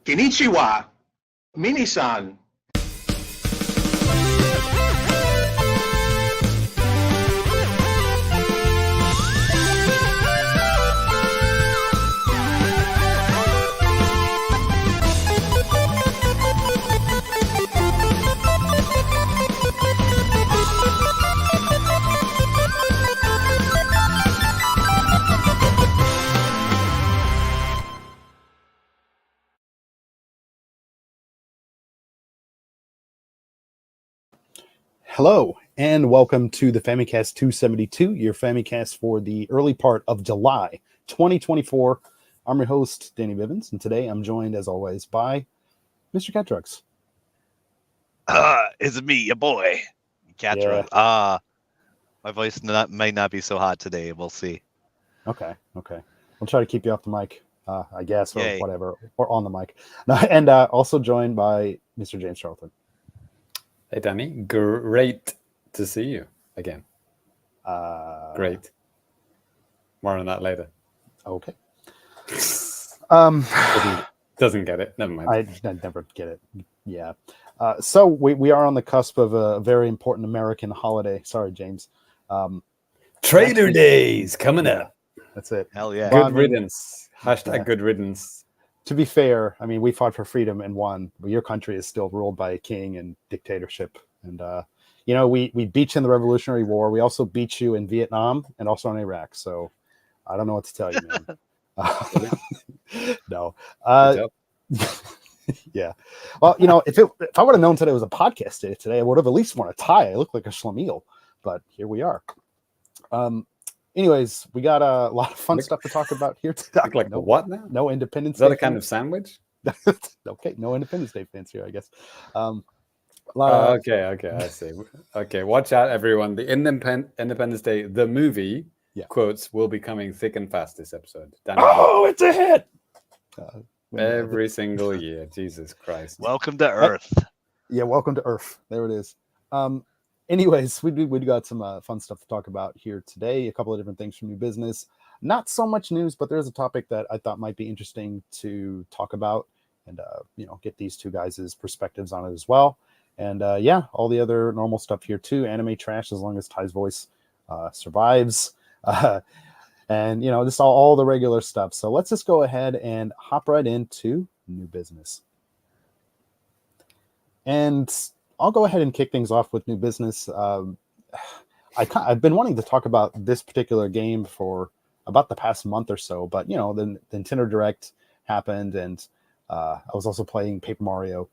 Konnichiwa, Minisan. Hello, and welcome to the Famicast 272, your Famicast for the early part of July 2024. I'm your host, Danny Bivens, and today I'm joined, as always, by Mr. Catrux. It's me, your boy, Catrux. My voice may not be so hot today. We'll see. Okay. We'll try to keep you off the mic, I guess, or Yay. whatever, or on the mic. And also joined by Mr. James Charlton. Hey, Danny. Great to see you again. Great. More on that later. Okay. Doesn't get it. Never mind. I never get it. Yeah. So we are on the cusp of a very important American holiday. Sorry, James. Trader Days coming up. That's it. Hell yeah. Good riddance. Hashtag good riddance. To be fair, I mean, we fought for freedom and won, but your country is still ruled by a king and dictatorship. And, we beat you in the Revolutionary War. We also beat you in Vietnam and also in Iraq. So I don't know what to tell you, man. No. Yeah. Well, if I would have known today was a podcast day today, I would have at least worn a tie. I look like a schlemiel, but here we are. Anyways, we got a lot of fun stuff to talk about here today. Like what now? No Independence Is that Day a kind of sandwich? Okay, no Independence Day fans here, I guess. Okay, I see. Okay, watch out, everyone. The Independence Day, the movie, quotes, will be coming thick and fast this episode. It's a hit! Every single year. Jesus Christ. Welcome to Earth. Yeah, welcome to Earth. There it is. Anyways, we got some fun stuff to talk about here today. A couple of different things from new business. Not so much news, but there's a topic that I thought might be interesting to talk about and, get these two guys' perspectives on it as well. And, all the other normal stuff here too. Anime trash, as long as Ty's voice survives. And, just all the regular stuff. So let's just go ahead and hop right into new business. And I'll go ahead and kick things off with new business. I've been wanting to talk about this particular game for about the past month or so, but the Nintendo Direct happened, and I was also playing Paper Mario,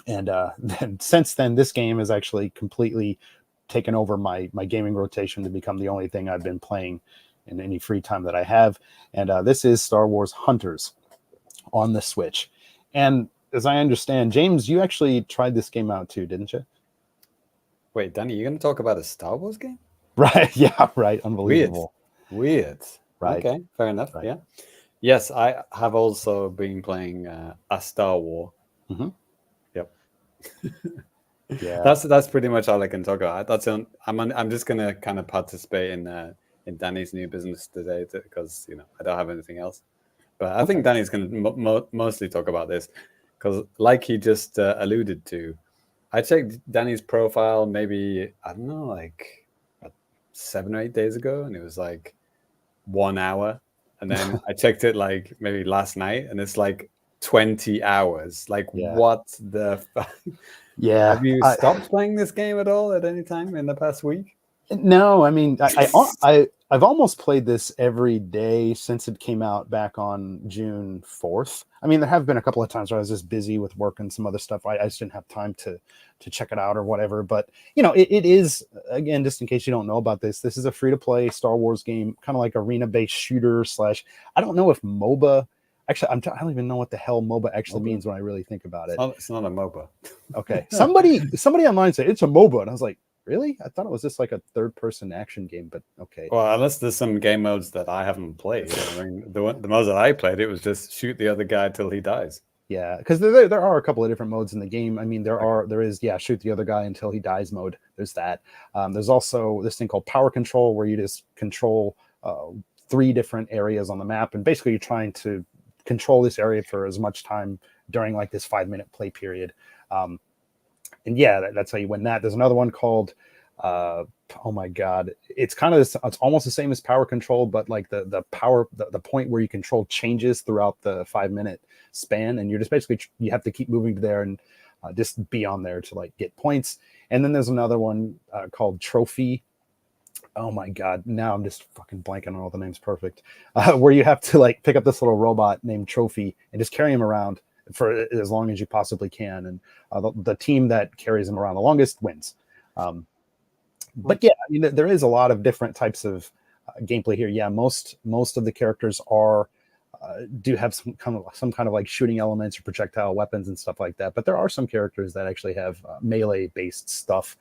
and then since then, this game has actually completely taken over my gaming rotation to become the only thing I've been playing in any free time that I have, and this is Star Wars Hunters on the Switch, and as I understand, James, you actually tried this game out too, didn't you? Wait, Danny, you're going to talk about a Star Wars game? Right. Yeah. Right. Unbelievable. Weird. Right. Okay. Fair enough. Right. Yeah. Yes, I have also been playing a Star Wars. Mm-hmm. Yep. Yeah. That's pretty much all I can talk about. I'm just going to kind of participate in Danny's new business today because I don't have anything else. But I think Danny's going to mostly talk about this. Because like he just alluded to, I checked Danny's profile maybe, I don't know, like 7 or 8 days ago, and it was like 1 hour. And then I checked it like maybe last night, and it's like 20 hours. Like, what the fuck? Yeah. Have you stopped playing this game at all at any time in the past week? No, I mean, I've almost played this every day since it came out back on June 4th. I mean, there have been a couple of times where I was just busy with work and some other stuff. I just didn't have time to check it out or whatever. But, it is, again, just in case you don't know about this is a free-to-play Star Wars game, kind of like arena-based shooter / I don't know if MOBA. Actually, I don't even know what the hell MOBA actually means when I really think about it. It's not a MOBA. Okay. Somebody online said it's a MOBA, and I was like, really? I thought it was just like a third-person action game, but okay. Well, unless there's some game modes that I haven't played. I mean, the modes that I played, it was just shoot the other guy till he dies. Yeah, because there are a couple of different modes in the game. I mean, there is shoot the other guy until he dies mode. There's that. There's also this thing called power control, where you just control 3 different areas on the map, and basically you're trying to control this area for as much time during like this 5-minute play period. And yeah, that's how you win that. There's another one called oh my god, it's almost the same as power control, but like the point where you control changes throughout the 5-minute span, and you're just basically you have to keep moving to there and just be on there to like get points. And then there's another one called Trophy. Oh my god, now I'm just fucking blanking on all the names. Perfect. Where you have to like pick up this little robot named Trophy and just carry him around for as long as you possibly can, and the team that carries him around the longest wins. But yeah, I mean, there is a lot of different types of gameplay here. Yeah, most of the characters are do have some kind of like shooting elements or projectile weapons and stuff like that. But there are some characters that actually have melee based stuff.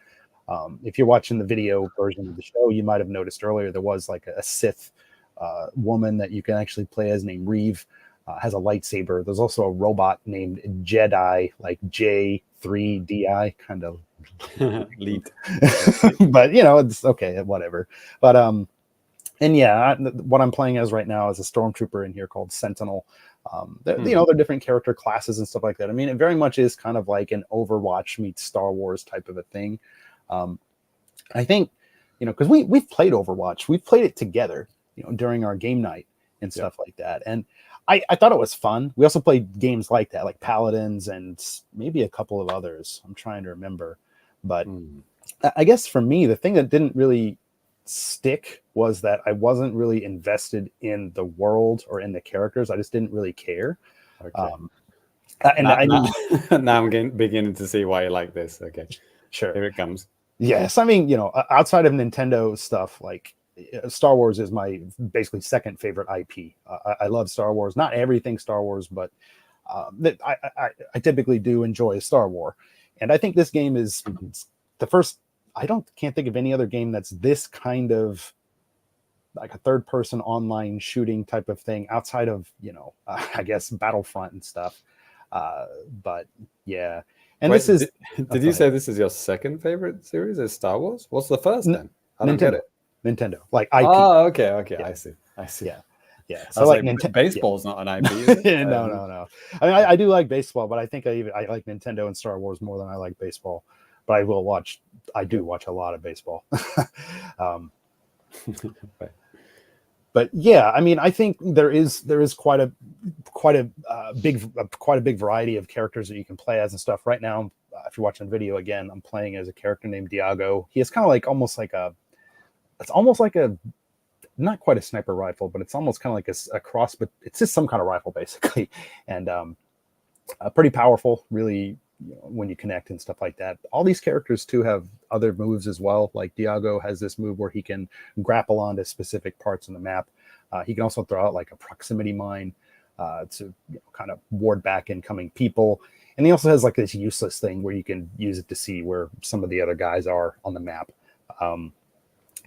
If you're watching the video version of the show, you might have noticed earlier there was like a Sith woman that you can actually play as named Reeve. Has a lightsaber. There's also a robot named Jedi, like J3DI, kind of lead. But you know, it's okay, whatever. But and yeah, what I'm playing as right now is a stormtrooper in here called Sentinel. You know, they're different character classes and stuff like that. I mean, it very much is kind of like an Overwatch meets Star Wars type of a thing. I think, you know, because we've played Overwatch, we've played it together, you know, during our game night and stuff like that. And I thought it was fun. We also played games like that, like Paladins and maybe a couple of others. I'm trying to remember. But I guess for me, the thing that didn't really stick was that I wasn't really invested in the world or in the characters. I just didn't really care. Okay. And now I'm beginning to see why you like this. Okay. Sure. Here it comes. Yes. I mean, you know, outside of Nintendo stuff, like Star Wars is my basically second favorite IP. I love Star Wars. Not everything Star Wars, but I typically do enjoy Star Wars. And I think this game is the first. Can't think of any other game that's this kind of like a third-person online shooting type of thing outside of, you know, I guess Battlefront and stuff. But yeah, and Wait, this is. Did you say this is your second favorite series? Is Star Wars? What's the first then? I don't get it. Nintendo, like IP. Oh, okay, Yeah. I see. Yeah. So like baseball's not an IP. Is it? No. I mean, I do like baseball, but I think I like Nintendo and Star Wars more than I like baseball. But I do watch a lot of baseball. Right. But yeah, I mean, I think there is quite a big variety of characters that you can play as and stuff. Right now, if you're watching the video again, I'm playing as a character named Diago. He is kind of like almost like a not quite a sniper rifle, but it's almost kind of like a cross, but it's just some kind of rifle basically, and pretty powerful, really, you know, when you connect and stuff like that. All these characters too have other moves as well. Like Diago has this move where he can grapple onto specific parts in the map. He can also throw out like a proximity mine to kind of ward back incoming people. And he also has like this useless thing where you can use it to see where some of the other guys are on the map.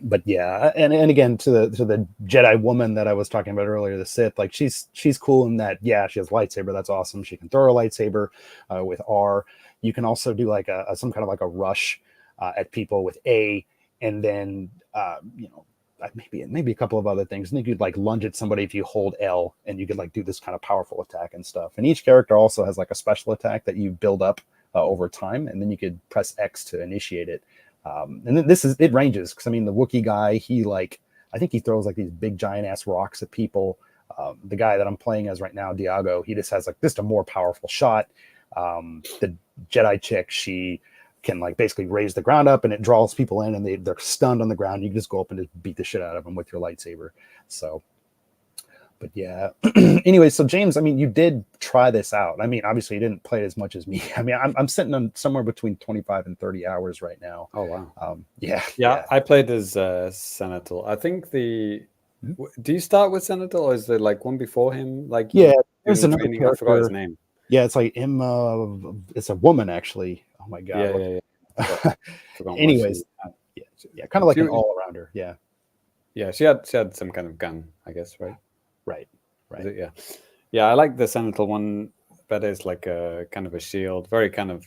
But yeah, and again, to the Jedi woman that I was talking about earlier, the Sith, like she's cool in that, yeah, she has a lightsaber. That's awesome. She can throw her lightsaber with R. You can also do like some kind of like a rush at people with A, and then maybe a couple of other things. I think you'd like lunge at somebody if you hold L, and you could like do this kind of powerful attack and stuff. And each character also has like a special attack that you build up over time, and then you could press X to initiate it. And then it ranges, because I mean the Wookiee guy, I think he throws like these big giant ass rocks at people. The guy that I'm playing as right now, Diago, he just has like just a more powerful shot. The Jedi chick, she can like basically raise the ground up and it draws people in, and they're stunned on the ground. You can just go up and just beat the shit out of them with your lightsaber. So, but yeah. Anyway, so James, I mean, you did try this out. I mean, obviously you didn't play it as much as me. I mean, I'm sitting on somewhere between 25 and 30 hours right now. Oh wow. Yeah. I played as Senator. I think do you start with Senator, or is there like one before him? Like there's another character. I forgot his name. Yeah, it's like it's a woman actually. Oh my god. Yeah. Anyways, kind of like an all-arounder. Yeah, she had some kind of gun, I guess, right? Right. Yeah, I like the Sentinel one better. It's like a kind of a shield, very kind of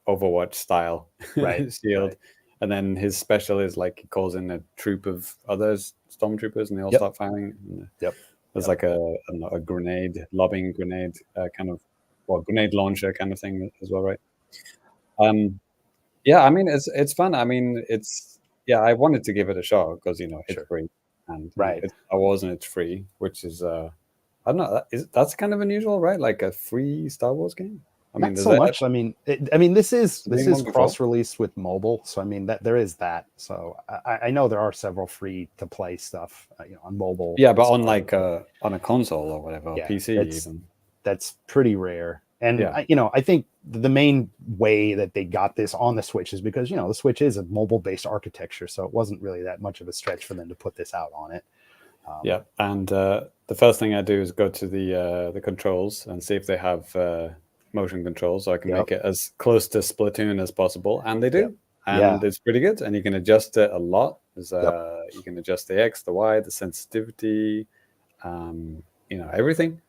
Overwatch style shield. Right. And then his special is like he calls in a troop of others, stormtroopers, and they all start firing. Yep. There's like a grenade, lobbing grenade kind of, well, grenade launcher kind of thing as well, right? Yeah, I mean, it's fun. I mean, yeah, I wanted to give it a shot because, it's Sure. free, and Right. it's Star Wars and it's free, which is I don't know, that's kind of unusual, right? Like a free Star Wars game. I mean, Not does so that much. I mean, this is anyone control? cross-released with mobile, so I mean that there is that. So I know there are several free-to-play stuff, on mobile. Yeah, but on like on a console or whatever, Yeah, PC even. That's pretty rare. And Yeah. I think the main way that they got this on the Switch is because the Switch is a mobile-based architecture, so it wasn't really that much of a stretch for them to put this out on it. Yeah, and the first thing I do is go to the controls and see if they have motion controls, so I can make it as close to Splatoon as possible, and they do, and it's pretty good, and you can adjust it a lot. There's you can adjust the X, the Y, the sensitivity, everything.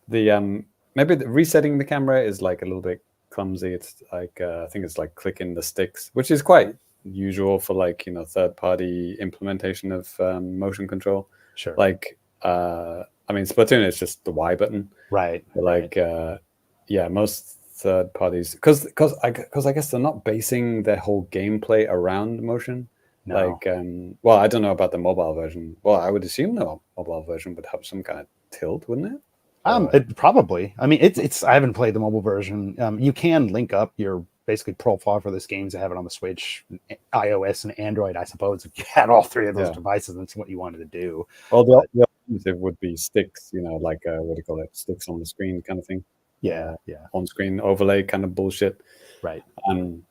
The maybe resetting the camera is like a little bit clumsy. It's like I think it's like clicking the sticks, which is quite usual for like third-party implementation of motion control. Sure. Like I mean, Splatoon is just the Y button, right? But like yeah, most third parties, because I guess they're not basing their whole gameplay around motion. No. Like well, I don't know about the mobile version. Well, I would assume the mobile version would have some kind of tilt, wouldn't it? It probably. I mean, it's. I haven't played the mobile version. You can link up your basically profile for this game to have it on the Switch, iOS, and Android. I suppose if you had all three of those devices, that's what you wanted to do. Well, the alternative would be sticks. Like what do you call it? Sticks on the screen kind of thing. Yeah. On screen overlay kind of bullshit. Right.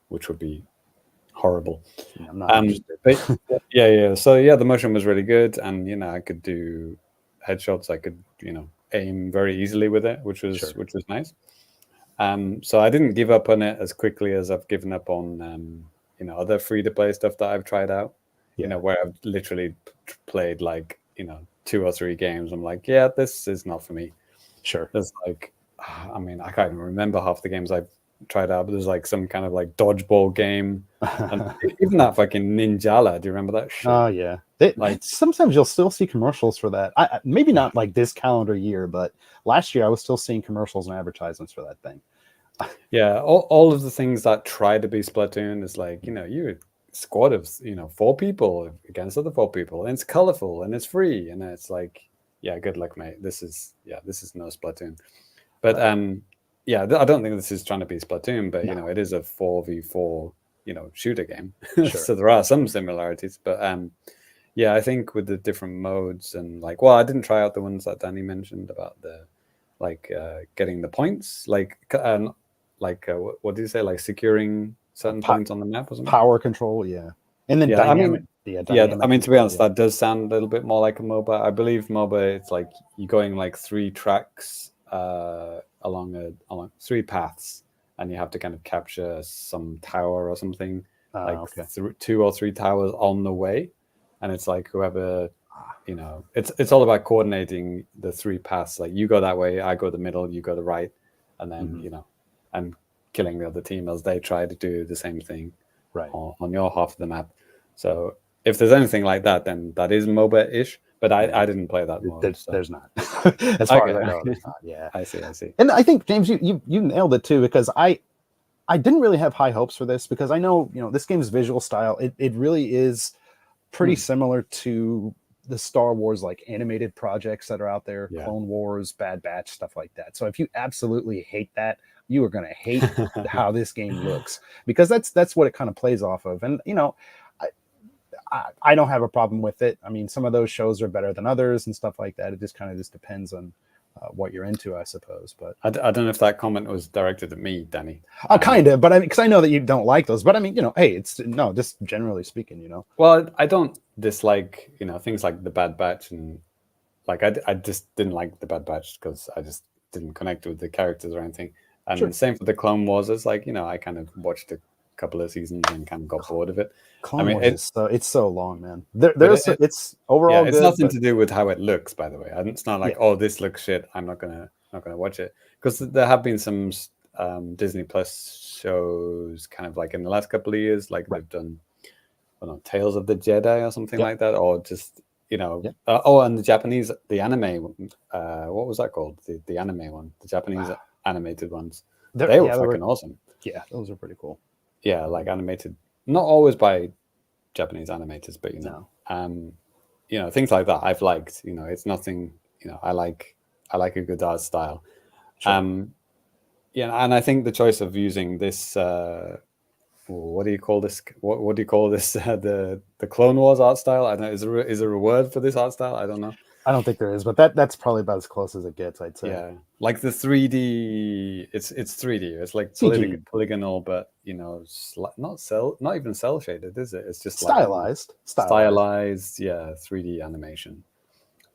Which would be horrible. Yeah, I'm not interested. But, yeah. So yeah, the motion was really good, and I could do headshots. I could aim very easily with it, which was nice. So I didn't give up on it as quickly as I've given up on other free-to-play stuff that I've tried out. Where I've literally played like 2 or 3 games. I'm like, yeah, this is not for me. Sure. There's like, I mean, I can't even remember half the games I've tried out, but there's like some kind of like dodgeball game, and even that fucking Ninjala. Do you remember that shit? Oh yeah. Sometimes you'll still see commercials for that. Maybe not like this calendar year, but last year I was still seeing commercials and advertisements for that thing. Yeah, all of the things that try to be Splatoon is like, you're a squad of 4 people against other 4 people, and it's colorful and it's free, and it's like, yeah, good luck, mate. This is no Splatoon. But yeah, I don't think this is trying to be Splatoon, but it is a 4v4 shooter game. Sure. So there are some similarities, but yeah, I think with the different modes and like, well, I didn't try out the ones that Danny mentioned about the like getting the points, like what do you say, like securing certain points on the map or something? Power control, yeah. And then dynamic, I mean, to be honest, that does sound a little bit more like a MOBA. I believe MOBA, it's like you're going like 3 tracks along 3 paths, and you have to kind of capture some tower or something, 2 or 3 towers on the way, and it's like whoever it's all about coordinating the 3 paths. Like you go that way, I go the middle, you go the right, and then and killing the other team as they try to do the same thing on your half of the map. So if there's anything like that, then that is MOBA-ish. But I didn't play that mode. There's not. As far as I know, there's not. Yeah, I see. And I think, James, you nailed it too, because I didn't really have high hopes for this, because I know this game's visual style. It really is pretty similar to the Star Wars like animated projects that are out there, Clone Wars, Bad Batch, stuff like that. So if you absolutely hate that, you are going to hate how this game looks, because that's what it kind of plays off of. And I don't have a problem with it. I mean, some of those shows are better than others and stuff like that. It just kind of depends on what you're into, I suppose. But I don't know if that comment was directed at me, Danny. Kind of, but I mean, because I know that you don't like those. But I mean, hey, just generally speaking, Well, I don't dislike, things like the Bad Batch, and like I just didn't like the Bad Batch because I just didn't connect with the characters or anything. And same for the Clone Wars. It's like I kind of watched a couple of seasons and kind of got bored of it. Clone Wars it's so long, man. It's overall it's good, nothing to do with how it looks, by the way. It's not like oh, this looks shit, I'm not gonna watch it, because there have been some Disney Plus shows kind of like in the last couple of years, like they've done Tales of the Jedi or something like that, or just you know, Yeah. and the Japanese, the anime, what was that called? The anime one, the Japanese animated ones. They were fucking awesome. Yeah, those are pretty cool. Yeah, like animated, not always by Japanese animators, but you know, things like that I've liked. You know, it's nothing. You know, I like a good art style. Sure. Yeah, and I think the choice of using this. What do you call this? What do you call this? The Clone Wars art style. I don't know. Is there a word for this art style? I don't know. I don't think there is, but that's probably about as close as it gets, I'd say. Yeah, like the 3D. It's 3D. It's like polygonal, but you know, not even cell shaded, is it? It's just stylized. Stylized. Yeah, 3D animation.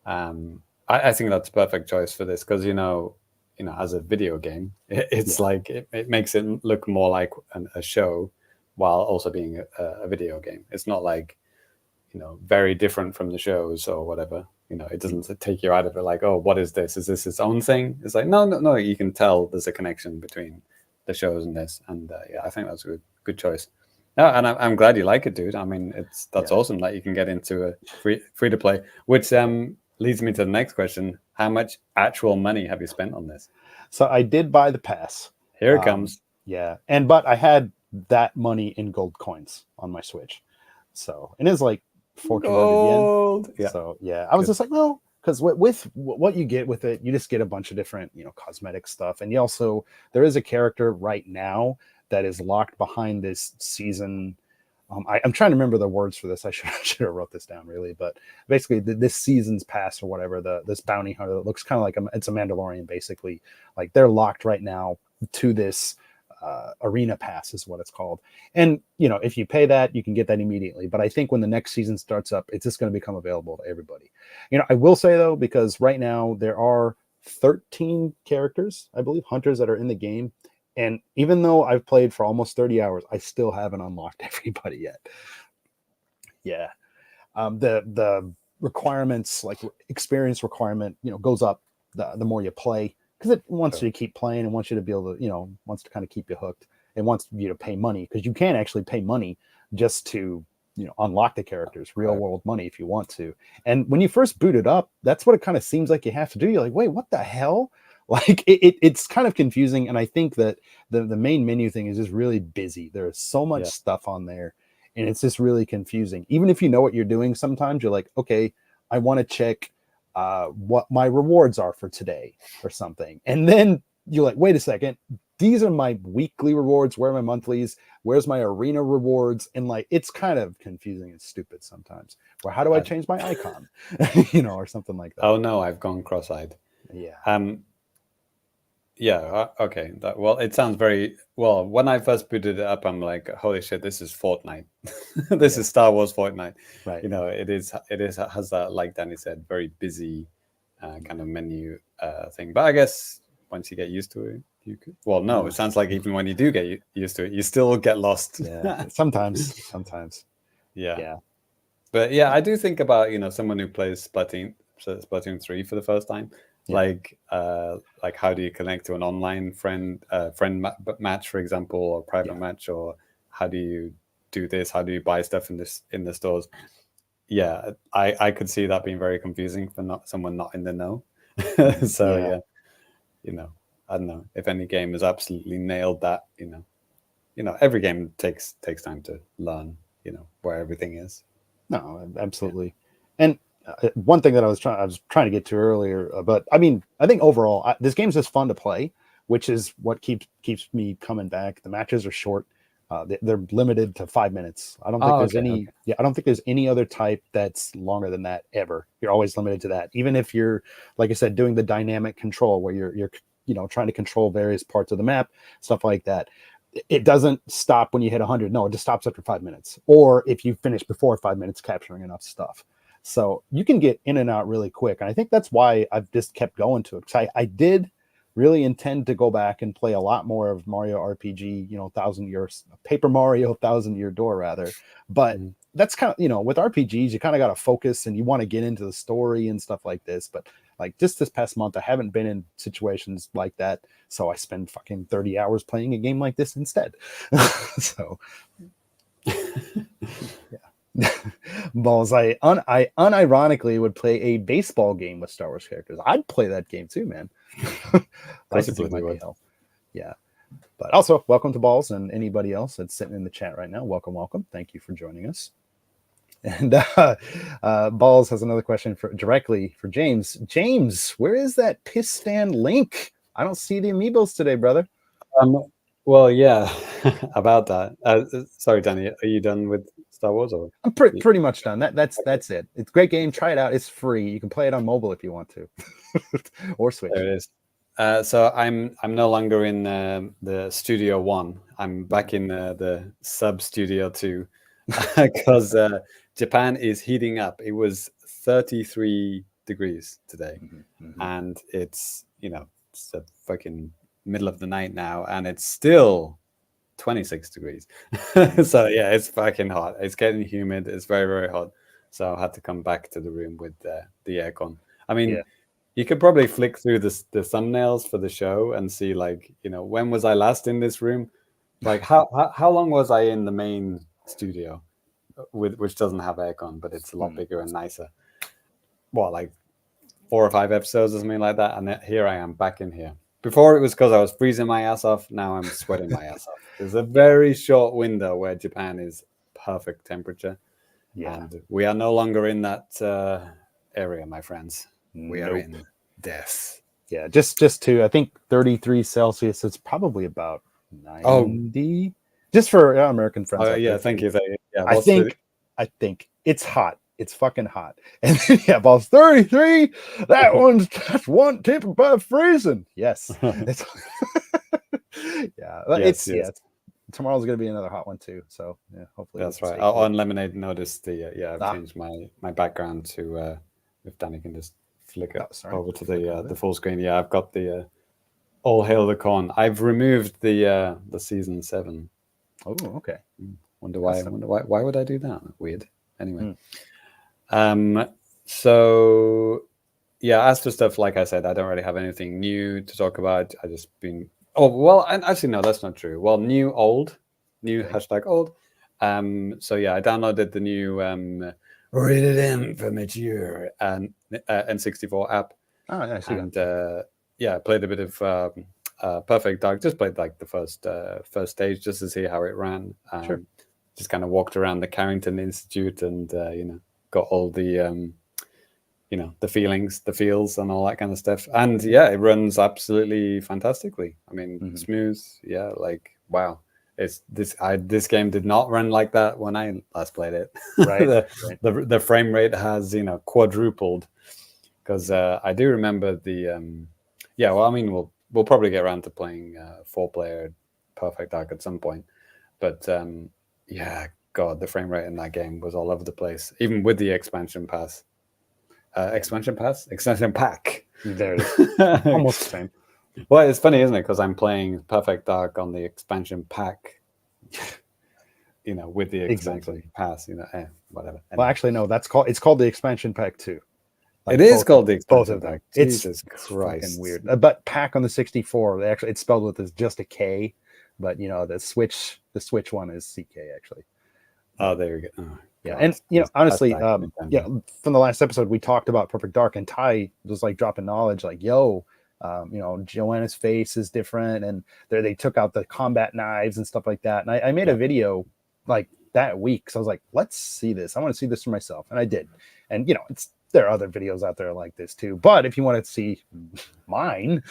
I think that's a perfect choice for this because you know, as a video game, it's like it makes it look more like a show while also being a video game. It's not like, you know, very different from the shows or whatever. You know, it doesn't take you out of it like, oh, what is this? Is this its own thing? It's like, no. You can tell there's a connection between the shows and this. And yeah, I think that's a good choice. No, and I'm glad you like it, dude. I mean, that's awesome that you can get into a free to play, which leads me to the next question. How much actual money have you spent on this? So I did buy the pass. Here it comes. Yeah. But I had that money in gold coins on my Switch. So it is like 1,400 yen. Yeah. So yeah, I was just like, well, because with what you get with it, you just get a bunch of different, you know, cosmetic stuff. And you also, there is a character right now that is locked behind this season. I'm trying to remember the words for this. I should have wrote this down really, but basically this season's pass or whatever, this bounty hunter that looks kind of like it's a Mandalorian basically. Like they're locked right now to this arena pass is what it's called. And you know, if you pay that, you can get that immediately. But I think when the next season starts up, it's just going to become available to everybody. You know, I will say though, because right now there are 13 characters, I believe, hunters that are in the game. And even though I've played for almost 30 hours, I still haven't unlocked everybody yet. Yeah. The requirements, like experience requirement, you know, goes up the more you play, because it wants you to keep playing and wants you to be able to, you know, wants to kind of keep you hooked. It wants you to pay money, because you can actually pay money just to, you know, unlock the characters, real world money if you want to. And when you first boot it up, that's what it kind of seems like you have to do. You're like, wait, what the hell? Like it's kind of confusing. And I think that the main menu thing is just really busy. There is so much stuff on there, and it's just really confusing. Even if you know what you're doing, sometimes you're like, okay, I want to check what my rewards are for today or something. And then you're like, wait a second, these are my weekly rewards. Where are my monthlies? Where's my arena rewards? And like, it's kind of confusing and stupid sometimes. Well, how do I change my icon? You know, or something like that. Oh no, I've gone cross-eyed. Yeah. Yeah. Okay. Well, it sounds very well. When I first booted it up, I'm like, "Holy shit! This is Fortnite. This is Star Wars Fortnite." Right. You know, it has that, like Danny said, very busy kind of menu thing. But I guess once you get used to it, you could. Well, no, it sounds like even when you do get used to it, you still get lost. Yeah. Sometimes. Yeah. But yeah, I do think about, you know, someone who plays Splatoon 3 for the first time. Like how do you connect to an online friend match, for example, or private match, or how do you do this? How do you buy stuff in the stores? Yeah, I could see that being very confusing for someone not in the know. So yeah, you know, I don't know if any game has absolutely nailed that. You know, every game takes time to learn. You know, where everything is. No, absolutely, and. One thing that I was trying to get to earlier, but I mean, I think overall this game's just fun to play, which is what keeps me coming back. The matches are short; they're limited to 5 minutes. I don't think there's any. Okay. Yeah, I don't think there's any other type that's longer than that ever. You're always limited to that. Even if you're, like I said, doing the dynamic control where you're you know, trying to control various parts of the map, stuff like that. It doesn't stop when you hit 100. No, it just stops after 5 minutes, or if you finish before 5 minutes capturing enough stuff. So you can get in and out really quick. And I think that's why I've just kept going to it. Because I did really intend to go back and play a lot more of Mario RPG, you know, Paper Mario 1,000-Year Door rather. But that's kind of, you know, with RPGs, you kind of got to focus and you want to get into the story and stuff like this. But like just this past month, I haven't been in situations like that. So I spend fucking 30 hours playing a game like this instead. So, yeah. Balls. I unironically would play a baseball game with Star Wars characters. I'd play that game too, man. Licensing might be hell. Yeah. But also, welcome to Balls and anybody else that's sitting in the chat right now. Welcome. Thank you for joining us. And Balls has another question directly for James. James, where is that piss fan link? I don't see the amiibos today, brother. Well, yeah, about that. Sorry, Danny, are you done with Star Wars? Or I'm pretty much done. That's it. It's a great game. Try it out. It's free. You can play it on mobile if you want to, or Switch. There it is. So I'm no longer in the Studio 1. I'm back in the Sub Studio 2 because Japan is heating up. It was 33 degrees today, and it's it's the fucking middle of the night now, and it's still 26 degrees. So yeah, it's fucking hot. It's getting humid. It's very, very hot. So I had to come back to the room with the aircon. I mean, you could probably flick through the thumbnails for the show and see, like, when was I last in this room? Like, how long was I in the main studio, which doesn't have aircon, but it's a lot bigger and nicer. What, like 4 or 5 episodes or something like that? And here I am back in here. Before it was because I was freezing my ass off. Now I'm sweating my ass off. There's a very short window where Japan is perfect temperature. Yeah. And we are no longer in that area, my friends. We are in death. Yeah, just to, I think 33 Celsius is probably about 90. Just for American friends. Yeah, thank you. Yeah, I think it's hot. It's fucking hot. And then, yeah, Balls 33. That's one tip above freezing. Yes. Tomorrow's going to be another hot one too. So yeah, hopefully that's right. On Lemonade, noticed I've changed my background to if Danny can just flick it over to the full screen. Yeah, I've got the All Hail the Corn. I've removed the season 7. Oh, okay. Wonder why would I do that? Weird. Anyway. So yeah, as for stuff, like I said, I don't really have anything new to talk about. I just been and actually no, that's not true. Well, new hashtag old. So yeah, I downloaded the new rated M for mature and N64 app. Oh, yeah, I see. And I played a bit of Perfect Dark. Just played like the first stage just to see how it ran. Sure. Just kind of walked around the Carrington Institute and got all the the feels and all that kind of stuff. And yeah, it runs absolutely fantastically. I mean, smooth. Yeah, like wow. This game did not run like that when I last played it. Right. The frame rate has quadrupled, because I do remember the we'll probably get around to playing 4-player Perfect Dark at some point, but God, the frame rate in that game was all over the place, even with the expansion pack. There it is. Almost the same. Well, it's funny, isn't it? Because I'm playing Perfect Dark on the expansion pack, with the expansion pass, whatever. Anyway. Well, actually, no, it's called the expansion pack too. Like it is called the expansion pack. Jesus Christ, fucking weird. But pack on the 64, it's spelled with just a K, but the Switch one is CK actually. Oh, there you go. Oh, yeah, God. And honestly, from the last episode we talked about Perfect Dark, and Ty was like dropping knowledge, like, yo, Joanna's face is different, and they took out the combat knives and stuff like that. And I made a video like that week, so I was like, let's see this. I want to see this for myself, and I did. And there are other videos out there like this too, but if you want to see mine,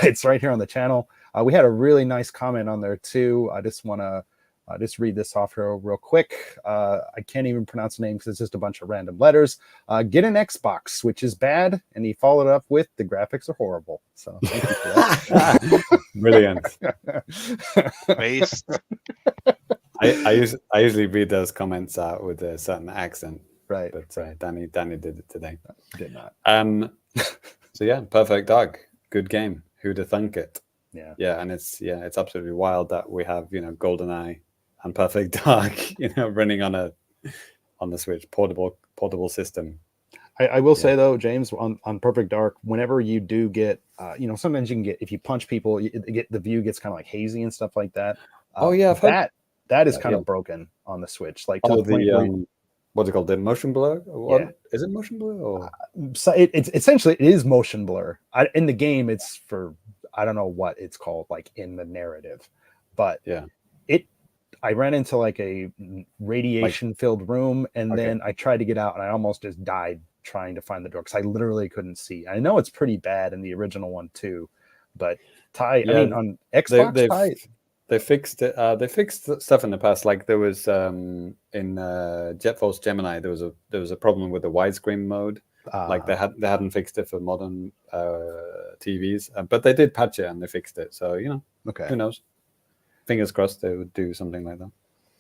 it's right here on the channel. We had a really nice comment on there too. I just want to just read this off here real quick. I can't even pronounce the name because it's just a bunch of random letters. Get an Xbox, which is bad, and he followed up with the graphics are horrible. So thank you for that. Brilliant. Based. I usually read those comments out with a certain accent, right? But Danny did it today. I did not. So yeah, Perfect Dark, good game. Who'd have thunk it? Yeah, and it's absolutely wild that we have GoldenEye and Perfect Dark running on the Switch portable system. I will say though, James, on Perfect Dark, whenever you do get sometimes you can get, if you punch people, the view gets kind of like hazy and stuff like that. I've heard that is kind of broken on the Switch, like to the point what's it called? The motion blur? What Yeah. is it? Motion blur or So it's essentially it is motion blur. In the game, it's for I don't know what it's called, like in the narrative, but yeah. I ran into like a radiation filled room, and Okay. then I tried to get out, and I almost just died trying to find the door because I literally couldn't see. I know it's pretty bad in the original one too, but Ty, Yeah, I mean on Xbox, Ty, they fixed it. They fixed stuff in the past. Like there was in Jet Force Gemini, there was a problem with the widescreen mode. Like they hadn't fixed it for modern TVs, but they did patch it and they fixed it. So okay. who knows? Fingers crossed they would do something like that.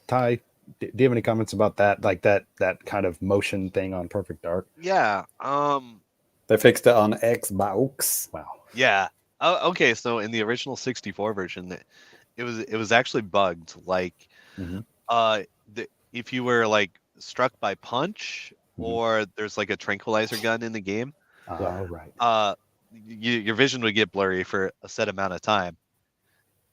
Ty, do you have any comments about that? Like that kind of motion thing on Perfect Dark? Yeah. They fixed it on Xbox. Wow. Yeah. Okay. So in the original 64 version, it was actually bugged. Like, if you were like struck by punch or there's like a tranquilizer gun in the game, Right. your vision would get blurry for a set amount of time.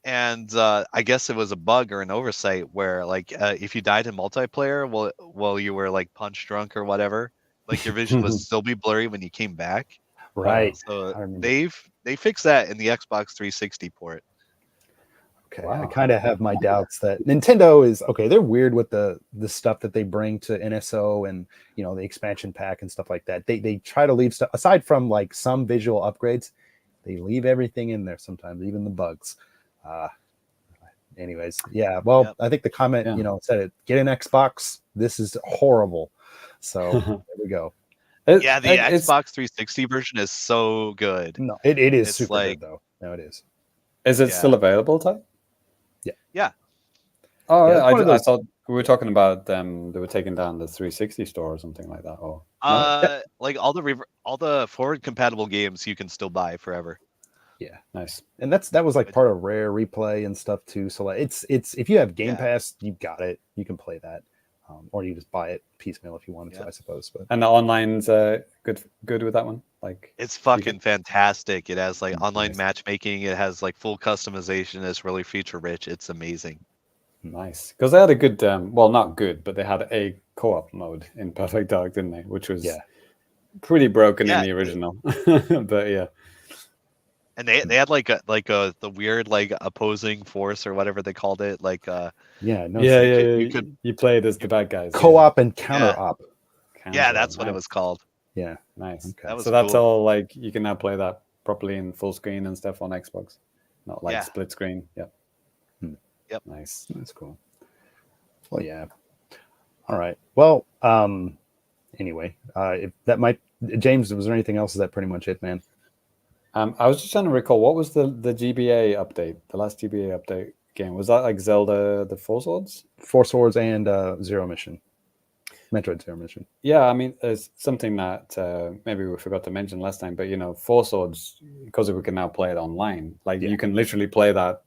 And I guess it was a bug or an oversight where, like, if you died in multiplayer while you were like punch drunk or whatever, like your vision would still be blurry when you came back. Right. So they fixed that in the Xbox 360 port. Okay. Wow. I kind of have my doubts that Nintendo is okay. They're weird with the stuff that they bring to NSO and the expansion pack and stuff like that. They try to leave stuff aside from like some visual upgrades. They leave everything in there sometimes, even the bugs. Anyways, yeah. Well, I think the comment, said it. Get an Xbox. This is horrible. So there we go. The Xbox 360 version is so good. No, it is super good though. No, it is. Is it still available, Ty? Yeah. Oh, yeah, I thought we were talking about them. They were taking down the 360 store or something like that. Or like all the forward compatible games you can still buy forever. Yeah, nice. And that was like part of Rare Replay and stuff too. So like it's if you have Game Pass, you got it. You can play that, or you just buy it piecemeal if you wanted to, I suppose. But and the online's good with that one. Like it's fucking fantastic. It has like online matchmaking. It has like full customization. It's really feature rich. It's amazing. Nice, because they had a good, well, not good, but they had a co-op mode in Perfect Dark, didn't they? Which was pretty broken in the original. But yeah. And they had the weird like opposing force or whatever they called it, like you played as the bad guys, co-op and counter-op. That's what it was called. Yeah, nice. Okay. So that's all. Like you can now play that properly in full screen and stuff on Xbox, not like split screen. Yep. Nice. That's cool. Well, yeah. All right. Well, anyway, if that might James, was there anything else? Is that pretty much it, man? I was just trying to recall, what was the GBA update, the last GBA update game? Was that like Zelda, the Four Swords? Four Swords and Zero Mission. Metroid Zero Mission. Yeah, I mean, there's something that maybe we forgot to mention last time, but Four Swords, because we can now play it online, like you can literally play that,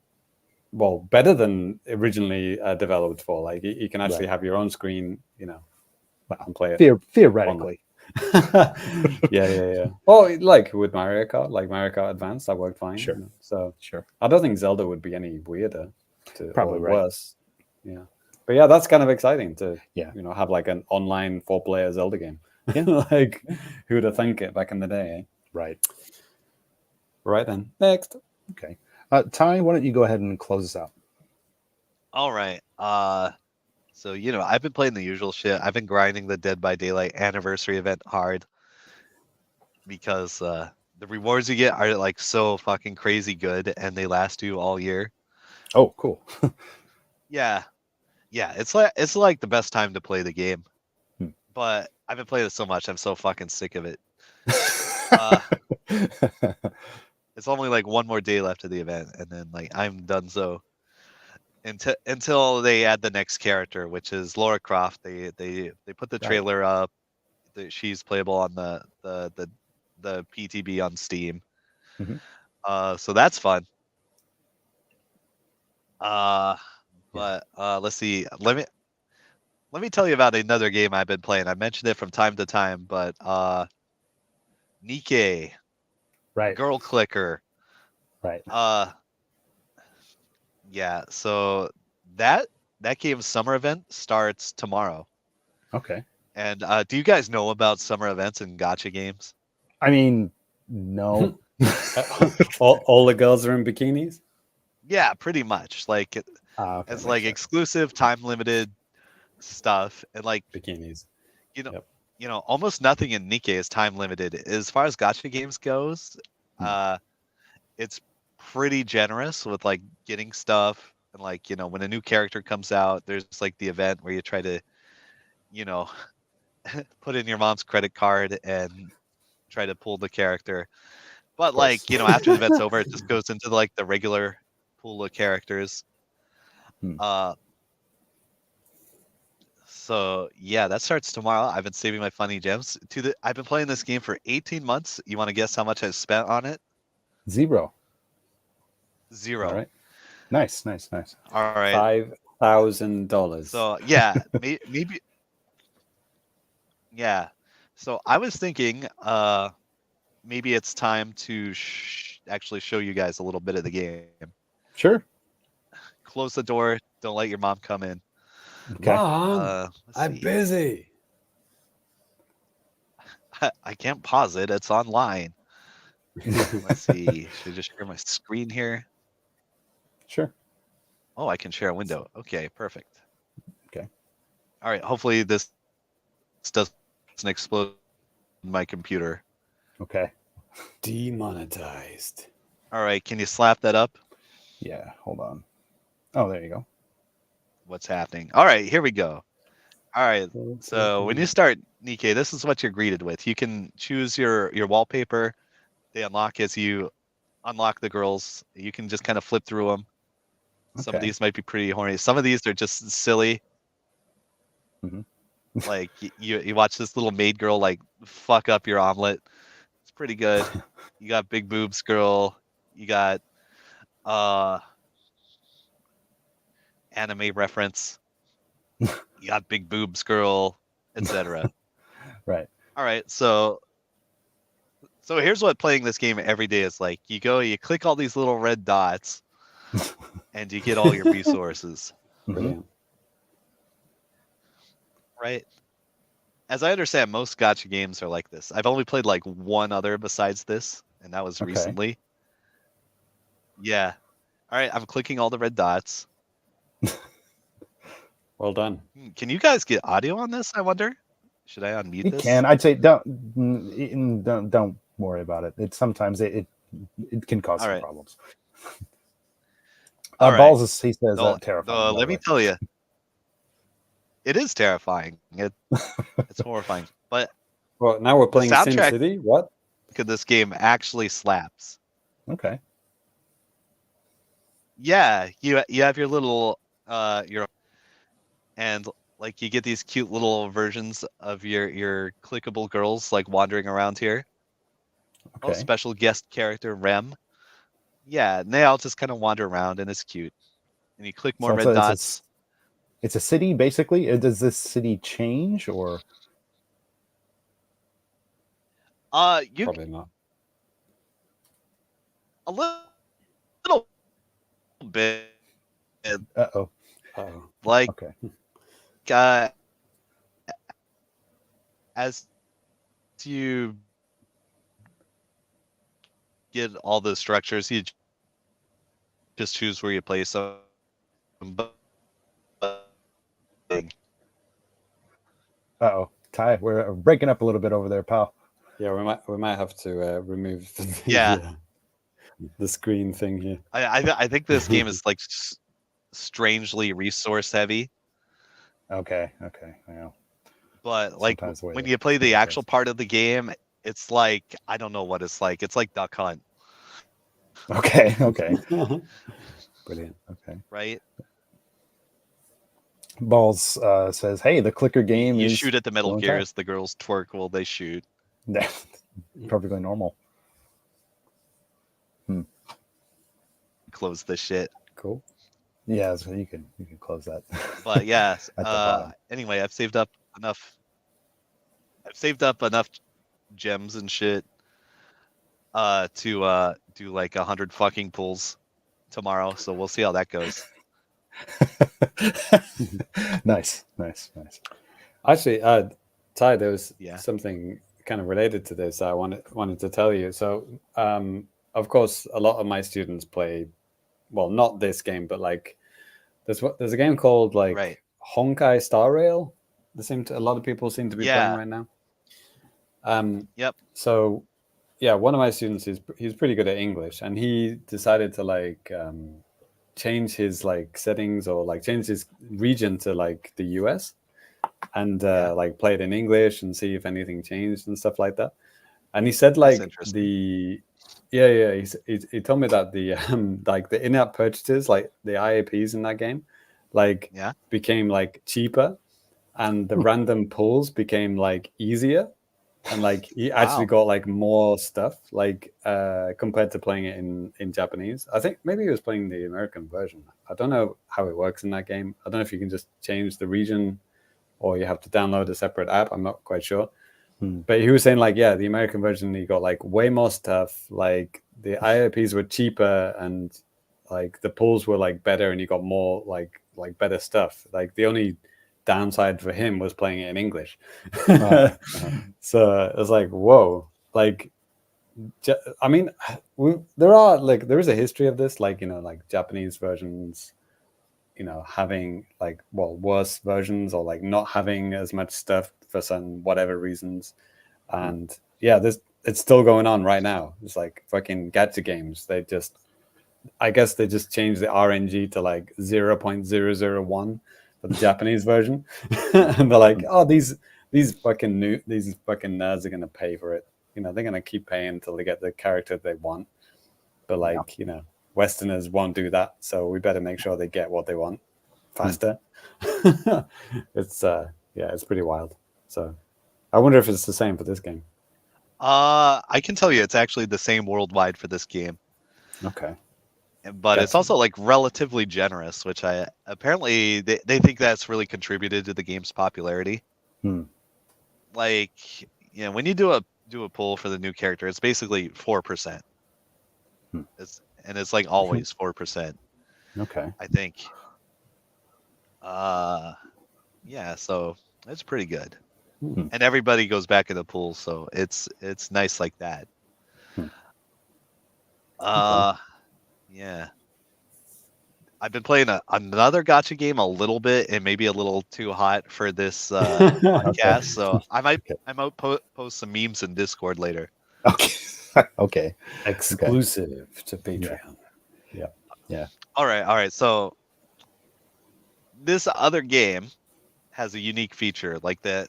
well, better than originally developed for. Like you can actually have your own screen, and play it. Theoretically. Yeah. Well, like with Mario Kart, like Mario Kart Advance, that worked fine. Sure. So sure. I don't think Zelda would be any weirder, probably worse. Yeah. But yeah, that's kind of exciting to have like an online 4-player Zelda game. Like who'd have thunk it back in the day? Eh? Right then. Next. Okay. Ty, why don't you go ahead and close us out? All right. So, I've been playing the usual shit. I've been grinding the Dead by Daylight anniversary event hard because the rewards you get are like so fucking crazy good and they last you all year. Oh, cool. Yeah. It's like the best time to play the game. But I've been playing it so much, I'm so fucking sick of it. It's only like one more day left of the event, and then like I'm done. So until they add the next character, which is Lara Croft. They put the trailer up. She's playable on the PTB on Steam. So that's fun. But let's see. Let me tell you about another game I've been playing. I mentioned it from time to time, but Nikke, Girl Clicker, yeah. So that game's summer event starts tomorrow. Okay. And do you guys know about summer events and gacha games? I mean, no. all the girls are in bikinis. Yeah, pretty much. Like Okay, it's makes like sense. exclusive, time limited stuff, and like Bikinis. you know, Yep. almost nothing in Nikke is time limited. As far as gacha games goes, it's pretty generous with like getting stuff and like when a new character comes out, there's like the event where you try to, you know, put in your mom's credit card and try to pull the character. But like course. after the event's over, it just goes into like the regular pool of characters. Hmm. So yeah, that starts tomorrow. I've been saving my funny gems. I've been playing this game for 18 months. You want to guess how much I spent on it? 0. 0. All right. Nice. All right. $5,000. So yeah, maybe. Yeah. So I was thinking, maybe it's time to actually show you guys a little bit of the game. Sure. Close the door. Don't let your mom come in. Okay. Mom, Let's I'm see. busy. I can't pause it. It's online. Let's see. Should I just share my screen here? Sure. Oh, I can share a window. Okay, perfect. Okay. All right. Hopefully this doesn't explode my computer. Okay. Demonetized. All right. Can you slap that up? Yeah. Hold on. Oh, there you go. What's happening? All right. Here we go. All right. So when you start Nikke, this is what you're greeted with. You can choose your wallpaper. They unlock as you unlock the girls. You can just kind of flip through them. Some of Okay. these might be pretty horny. Some of these are just silly. Mhm. Like you watch this little maid girl like fuck up your omelet. It's pretty good. You got big boobs girl. You got anime reference. You got big boobs girl, etc. Right. All right, so here's what playing this game every day is like. You click all these little red dots, and you get all your resources. Mhm. Brilliant. Right? As I understand, most gacha games are like this. I've only played like one other besides this, and that was Okay. recently. Yeah. All right, I'm clicking all the red dots. Well done. Can you guys get audio on this? I wonder. Should I unmute You this? can. I'd say don't worry about it. It sometimes it can cause All some right. problems. All right. Balls is, he says, No, terrifying. no, by let the me way. tell you, it is terrifying. It's horrifying. But Well, now we're playing soundtrack- SimCity. What? this game actually slaps. Okay. Yeah, you have your little and like you get these cute little versions of your clickable girls like wandering around here. Oh, Okay. special guest character Rem. Yeah, and they all just kind of wander around and it's cute. And you click more So red dots. It's a city, basically. Does this city change or? You Probably not. a little bit Uh-oh. Oh, like Okay. As you get all the structures, you just choose where you place them. Uh-oh. Ty, we're breaking up a little bit over there, pal. yeah. We might have to remove Yeah. the screen thing here. I think this game is like strangely resource heavy, Okay. Yeah. but like Sometimes the way when they- you play the they actual exist. part of the game, it's like I don't know what it's like. It's like Duck Hunt, Okay. Brilliant. Okay. right? Balls says, "Hey, the clicker game You is shoot at the Metal going Gears, the girls twerk while they shoot. perfectly normal." Close this shit. Cool. Yeah, so you can close that. But yeah, At the bottom. anyway, I've saved up enough gems and shit to do like 100 fucking pulls tomorrow. So we'll see how that goes. Nice. Actually, Ty, there was Yeah. something kind of related to this I wanted to tell you. So, of course, a lot of my students play, well, not this game, but like there's a game called like Right. Honkai Star Rail. A lot of people seem to be playing Yeah. right now. Yep. So, yeah, one of my students he's pretty good at English, and he decided to like change his like settings or like change his region to like the US and like play it in English and see if anything changed and stuff like that. And he said like interesting. he told me that the like the in-app purchases, like the IAPs in that game, like became like cheaper, and the random pulls became like easier, and like he actually got like more stuff like compared to playing it in Japanese. I think maybe he was playing the American version. I don't know how it works in that game. I don't know if you can just change the region or you have to download a separate app. I'm not quite sure. But he was saying like, yeah, the American version, he got like way more stuff. Like the IAPs were cheaper and like the pulls were like better, and he got more like better stuff. Like the only downside for him was playing it in English. So it was like, whoa, like, I mean, there is a history of this, like, you know, like Japanese versions, you know, having like, well, worse versions or like not having as much stuff for some whatever reasons. And yeah, it's still going on right now. It's like fucking gacha games. I guess they just changed the RNG to like 0.001 for the Japanese version. And they're like, oh, these fucking nerds are gonna pay for it. You know, they're gonna keep paying until they get the character they want. But like, you know, Westerners won't do that, so we better make sure they get what they want faster. It's it's pretty wild. So I wonder if it's the same for this game. I can tell you it's actually the same worldwide for this game. Okay. But it's also like relatively generous, which apparently they think that's really contributed to the game's popularity. Like, you know, when you do a pull for the new character, it's basically 4%. It's like always 4%. Okay. I think. Yeah, so it's pretty good. And everybody goes back in the pool, so it's nice like that. Yeah. I've been playing another gacha game a little bit, and maybe a little too hot for this podcast. So I might post some memes in Discord later. Okay. Okay. Exclusive to Patreon. Yeah. All right. So this other game has a unique feature. Like the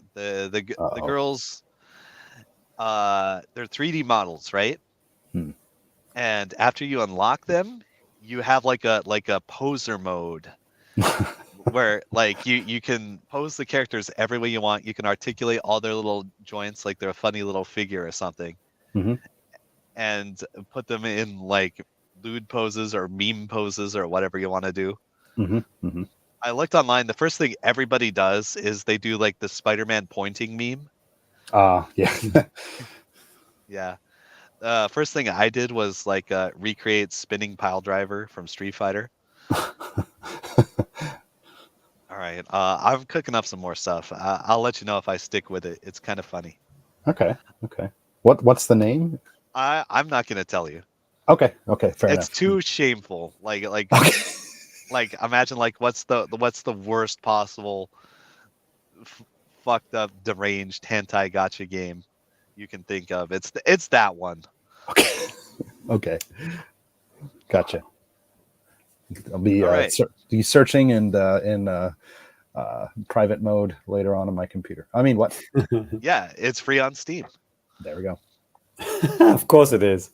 girls, they're 3D models, right? And after you unlock them, you have like a poser mode where like you can pose the characters every way you want. You can articulate all their little joints like they're a funny little figure or something, and put them in like lewd poses or meme poses or whatever you want to do. I looked online. The first thing everybody does is they do like the Spider-Man pointing meme. Yeah. Yeah. First thing I did was like recreate spinning pile driver from Street Fighter. All right. I'm cooking up some more stuff. I'll let you know if I stick with it. It's kind of funny. Okay. What's the name? I'm not gonna tell you. Okay. Fair enough. It's too shameful. Like like imagine like what's the worst possible fucked up deranged hentai gacha game you can think of. It's that one. Okay. Gotcha. I'll be right. be searching and in private mode later on my computer. I mean, what? Yeah, it's free on Steam. There we go. Of course it is.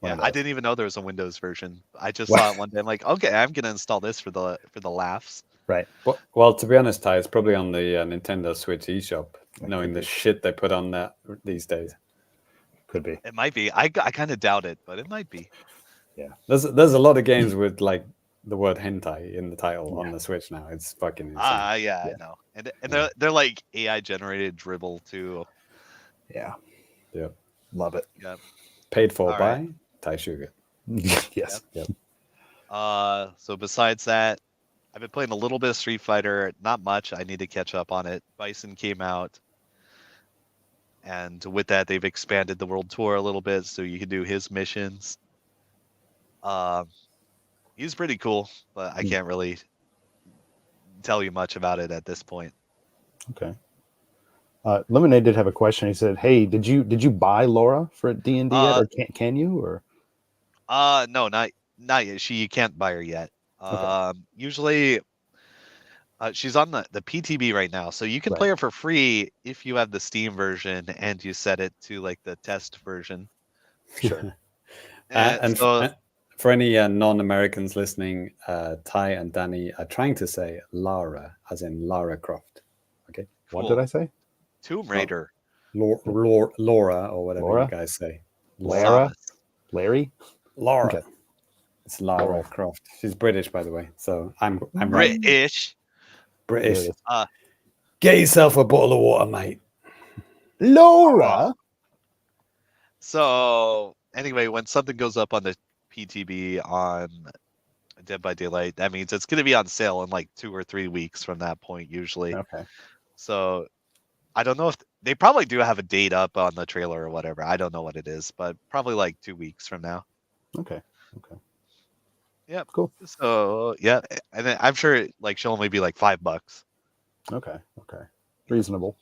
Yeah, I didn't even know there was a Windows version. I just saw it one day. I'm like, okay, I'm gonna install this for the laughs. Right. Well, to be honest, Ty, it's probably on the Nintendo Switch eShop, knowing the shit they put on that these days. Could be. It might be. I kind of doubt it, but it might be. Yeah. There's a lot of games with like the word hentai in the title on the Switch now. It's fucking insane. I know. And they're like AI generated dribble too. Yeah. Yep. Love it. Yep. Paid for by Ty Sugar. Yes. Yep. So besides that, I've been playing a little bit of Street Fighter, not much. I need to catch up on it. Bison came out, and with that, they've expanded the world tour a little bit, so you can do his missions. He's pretty cool, but I can't really tell you much about it at this point. Okay. Lemonade did have a question. He said, "Hey, did you buy Laura for D&D yet, or can you or?" No, not yet. You can't buy her yet. Okay. Usually, she's on the PTB right now, so you can play her for free if you have the Steam version and you set it to like the test version. Sure. And for any non-Americans listening, Ty and Danny are trying to say Lara, as in Lara Croft. Okay. What did I say? Tomb Raider. Laura, or whatever Laura? you guys say. Lara? Larry? Laura. Okay. It's Lara Croft. She's British, by the way. So I'm British. British. Get yourself a bottle of water, mate. Laura. So anyway, when something goes up on the PTB on Dead by Daylight, that means it's going to be on sale in like 2 or 3 weeks from that point, usually. Okay. So I don't know if they probably do have a date up on the trailer or whatever. I don't know what it is, but probably like 2 weeks from now. Okay. Yeah. Cool. So yeah, and then I'm sure like she'll only be like $5. Okay. Reasonable.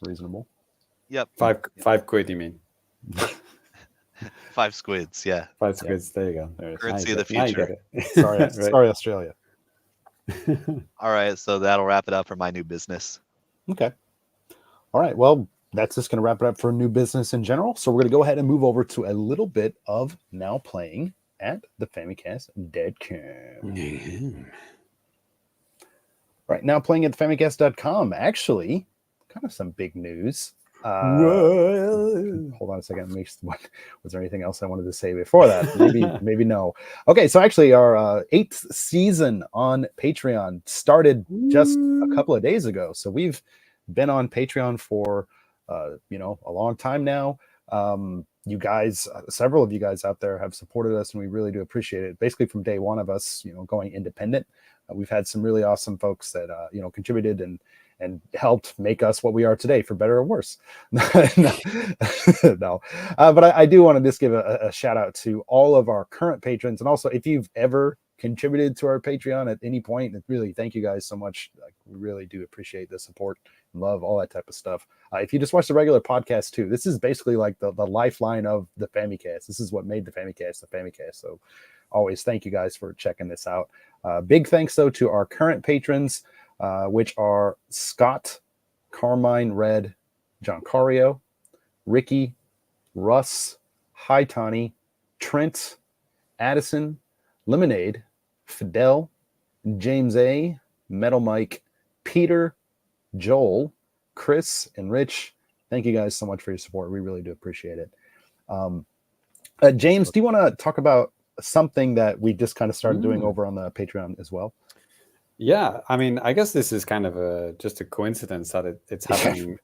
Yep. Five quid, you mean? 5 squids. Yeah. 5 squids. There you go. There it is. Currency of the Now you future. get it. Sorry, Right. sorry, Australia. All right. So that'll wrap it up for my new business. Okay. All right. Well, that's just going to wrap it up for new business in general. So we're going to go ahead and move over to a little bit of now playing at the Famicast Deadcam. Right now playing at Famicast.com. Actually, kind of some big news. Hold on a second. Was there anything else I wanted to say before that? Maybe no. Okay, so actually our 8th season on Patreon started just a couple of days ago. So we've been on Patreon for a long time now. You guys, several of you guys out there have supported us, and we really do appreciate it. Basically, from day one of us, going independent, we've had some really awesome folks that contributed and helped make us what we are today, for better or worse. No, but I do want to just give a shout out to all of our current patrons, and also if you've ever contributed to our Patreon at any point, really thank you guys so much. We really do appreciate the support and love, all that type of stuff. If you just watch the regular podcast too, this is basically like the lifeline of the Famicast. This is what made the Famicast the Famicast. So always thank you guys for checking this out. Big thanks though to our current patrons, which are Scott, Carmine Red, John Cario, Ricky, Russ, Hi Tawny, Trent, Addison, Lemonade, Fidel, James A, Metal Mike, Peter, Joel, Chris, and Rich. Thank you guys so much for your support. We really do appreciate it. James, do you want to talk about something that we just kind of started doing over on the Patreon as well? Yeah, I mean, I guess this is kind of just a coincidence that it's happening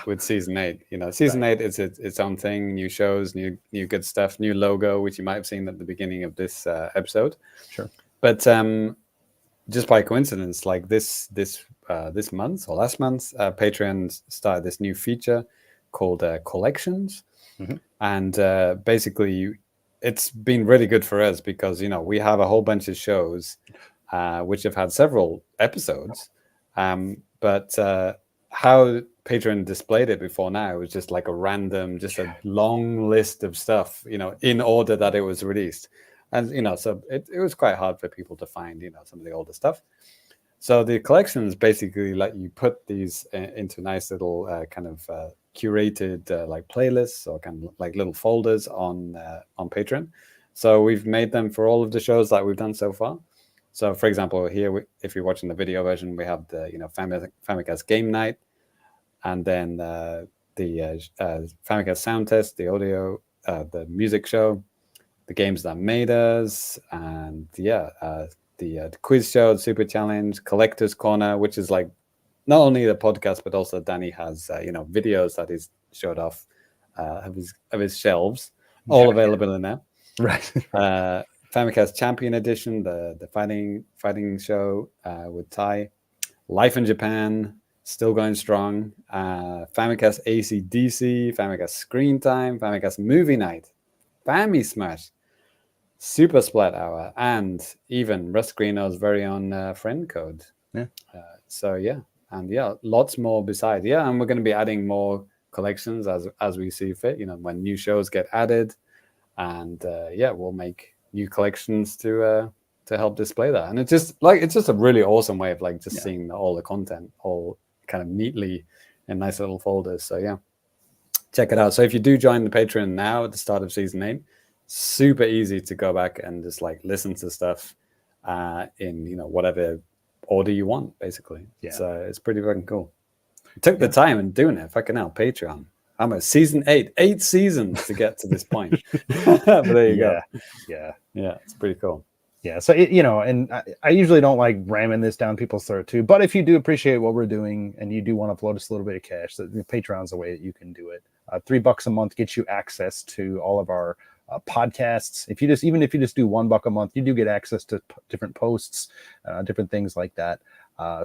with season 8. Season 8 is its own thing, new shows, new good stuff, new logo, which you might have seen at the beginning of this episode. Sure. But just by coincidence, like this month or last month, Patreon started this new feature called Collections, and basically it's been really good for us because we have a whole bunch of shows which have had several episodes, but how Patreon displayed it before now was just like a random, just a long list of stuff, in order that it was released. And, so it was quite hard for people to find, some of the older stuff. So the collections basically let you put these into nice little kind of curated like playlists or kind of like little folders on Patreon. So we've made them for all of the shows that we've done so far. So, for example, here, if you're watching the video version, we have the Famicast Game Night, and then the Famicast Sound Test, the audio, the music show, the games that made us, and the quiz show, the Super Challenge, Collector's Corner, which is like not only the podcast, but also Danny has videos that he's showed off of his shelves, all available in there. Right. Famicast Champion Edition, the fighting show with Tai. Life in Japan, still going strong. Famicast AC/DC, Famicast Screen Time, Famicast Movie Night, Fami Smash, Super Splat Hour, and even Russ Greeno's very own friend code. Yeah. So yeah, and yeah, lots more besides. Yeah, and we're going to be adding more collections as we see fit. You know, when new shows get added, and yeah, we'll make new collections to help display that. And it's just a really awesome way of like just seeing all the content all kind of neatly in nice little folders. So yeah, check it out. So if you do join the Patreon now at the start of season 8, super easy to go back and just like listen to stuff in, you know, whatever order you want, basically. Yeah. So it's pretty fucking cool. Took the time and doing it. Fucking hell, Patreon. I'm at season 8 seasons to get to this point. But there you go. Yeah. Yeah, it's pretty cool. Yeah, so you know, and I usually don't like ramming this down people's throat too. But if you do appreciate what we're doing and you do want to upload us a little bit of cash, the Patreon's the way that you can do it. $3 a month gets you access to all of our podcasts. Even if you just do $1 a month, you do get access to different posts, different things like that.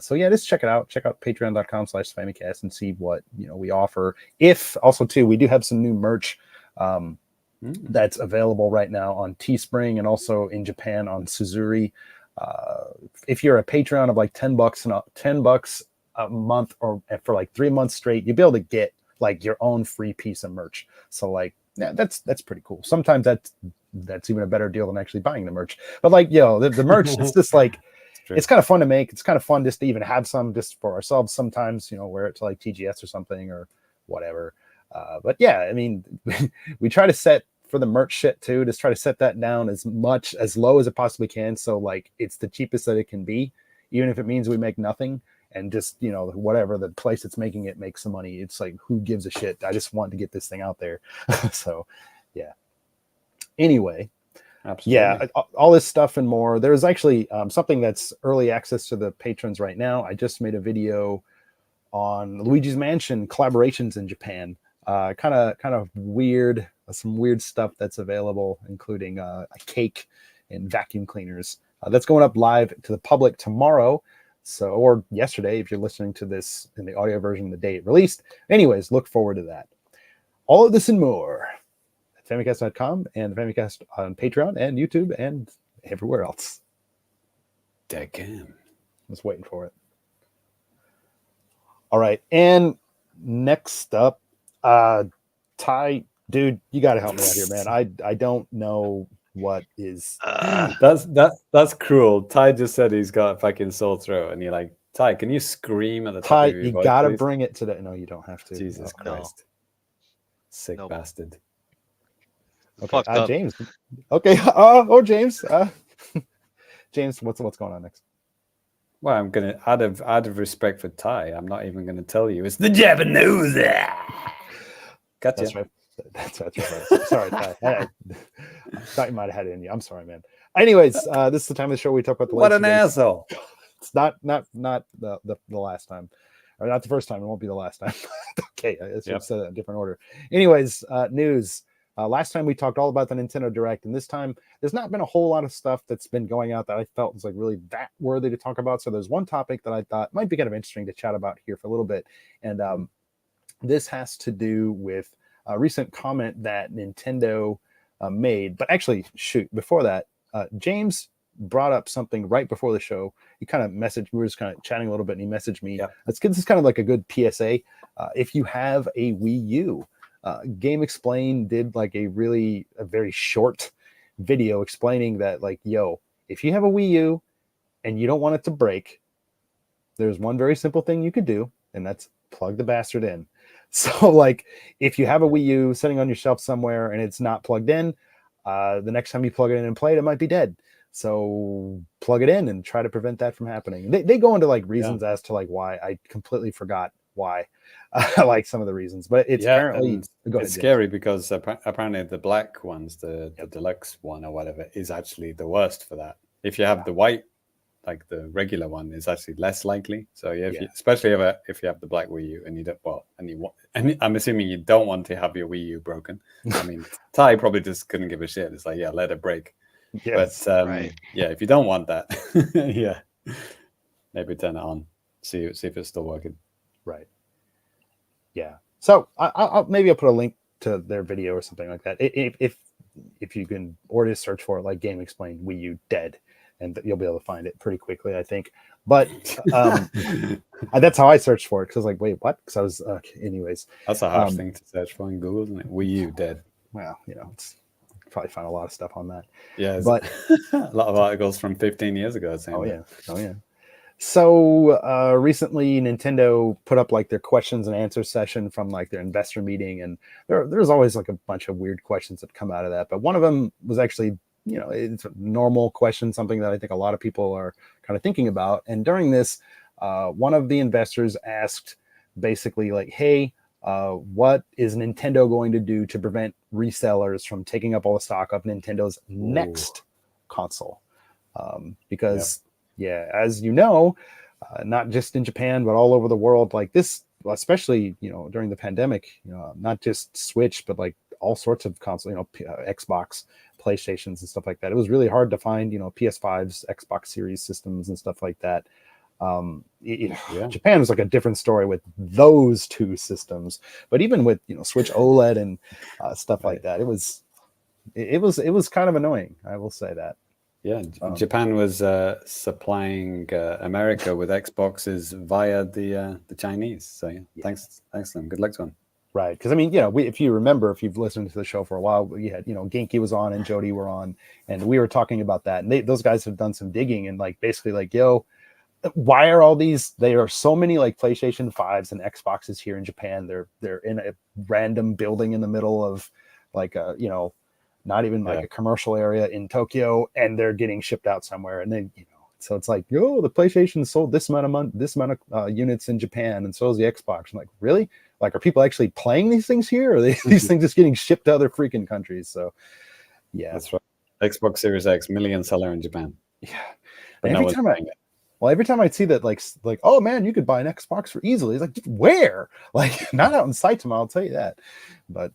So yeah, just check it out. Check out patreon.com/Famicast and see what, you know, we offer. If also too, we do have some new merch that's available right now on Teespring and also in Japan on Suzuri. If you're a Patreon of like $10 a month or for like 3 months straight, you'll be able to get like your own free piece of merch. So like, yeah, that's pretty cool. Sometimes that's even a better deal than actually buying the merch. But like, you know, the merch, it's just like, it's kind of fun to make. It's kind of fun just to even have some just for ourselves sometimes, you know, wear it to like TGS or something or whatever. But yeah, I mean, we try to set for the merch shit too, just try to set that down as low as it possibly can. So like it's the cheapest that it can be, even if it means we make nothing and just, you know, whatever the place that's making it makes some money. It's like, who gives a shit? I just want to get this thing out there. So yeah. Anyway, absolutely. Yeah, all this stuff and more. There's actually something that's early access to the patrons right now. I just made a video on Luigi's Mansion collaborations in Japan. Kind of weird, some weird stuff that's available, including a cake and vacuum cleaners. That's going up live to the public tomorrow. So, or yesterday, if you're listening to this in the audio version the day it released. Anyways, look forward to that. All of this and more at Famicast.com and the Famicast on Patreon and YouTube and everywhere else. Damn. I was waiting for it. All right. And next up, Ty, dude, you got to help me out here, man. I don't know what is. That's cruel. Ty just said he's got a fucking sore throat, and you're like, Ty, can you scream at the top Ty, of your you voice, got to please? bring it to the. No, you don't have to. Jesus Christ, sick bastard. Okay, James. Okay, oh James. James, what's going on next? Well, I'm gonna out of respect for Ty, I'm not even gonna tell you. It's the JAPANews. Gotcha. That's right. That's right. Sorry, Ty. I thought you might have had it in you. I'm sorry, man. Anyways, this is the time of the show we talk about the. What an asshole! It's not the last time, or not the first time. It won't be the last time. Okay, I should have said it in a different order. Anyways, news. Last time we talked all about the Nintendo Direct, and this time there's not been a whole lot of stuff that's been going out that I felt was like really that worthy to talk about. So there's one topic that I thought might be kind of interesting to chat about here for a little bit, and this has to do with a recent comment that Nintendo made. But actually, shoot, before that, James brought up something right before the show. He kind of messaged, we were just kind of chatting a little bit, and he messaged me. Yeah. This is kind of like a good PSA. If you have a Wii U, Game Explain did like a very short video explaining that, like, yo, if you have a Wii U and you don't want it to break, there's one very simple thing you could do, and that's plug the bastard in. So, like, if you have a Wii U sitting on your shelf somewhere and it's not plugged in, the next time you plug it in and play it, it might be dead. So plug it in and try to prevent that from happening. They go into like reasons as to like why. I completely forgot why. Like some of the reasons, but it's apparently it's scary because apparently the black ones, the deluxe one or whatever, is actually the worst for that. If you have the white, like the regular one, is actually less likely. So especially if you have the black Wii U and you don't, and I'm assuming you don't want to have your Wii U broken. I mean, Ty probably just couldn't give a shit. It's like, let it break. Yes. But Right. yeah, if you don't want that, yeah, maybe turn it on. See if it's still working. Right. Yeah. So I'll maybe I'll put a link to their video or something like that. If you can, or just search for it, like Game Explained Wii U dead, and you'll be able to find it pretty quickly, I think. But that's how I searched for it, because I was like, wait, what? Because I was anyways. That's a harsh thing to search for in Google, isn't it? Wii U dead. Well, it's probably find a lot of stuff on that. Yeah, but a lot of articles from 15 years ago saying oh yeah. So recently Nintendo put up like their questions and answer session from like their investor meeting, and there's always like a bunch of weird questions that come out of that, but one of them was actually, it's a normal question, something that I think a lot of people are kind of thinking about. And during this, one of the investors asked basically like, hey, what is Nintendo going to do to prevent resellers from taking up all the stock of Nintendo's next console? Because as you know, not just in Japan, but all over the world, like this, especially, during the pandemic, not just Switch, but like all sorts of console, Xbox, PlayStations and stuff like that. It was really hard to find, PS5s, Xbox Series systems and stuff like that. Japan was like a different story with those two systems, but even with, Switch OLED and stuff like that, it was kind of annoying. I will say that. Yeah, Japan was supplying America with Xboxes via the Chinese. So thanks to them. Good luck to them. Right, because I mean, if you remember, if you've listened to the show for a while, we had, Genki was on and Jody were on, and we were talking about that. And those guys have done some digging and like basically like, why are all these? There are so many like PlayStation 5s and Xboxes here in Japan. They're in a random building in the middle of like a not even like a commercial area in Tokyo, and they're getting shipped out somewhere. And then, so it's like, the PlayStation sold this amount of units in Japan, and so is the Xbox. I'm like, really? Like, are people actually playing these things here? Or are these things just getting shipped to other freaking countries? So, yeah. That's right. Xbox Series X, million seller in Japan. Yeah. But every time I see that, like, oh man, you could buy an Xbox for easily. It's like, where? Like, not out in Saitama, I'll tell you that. But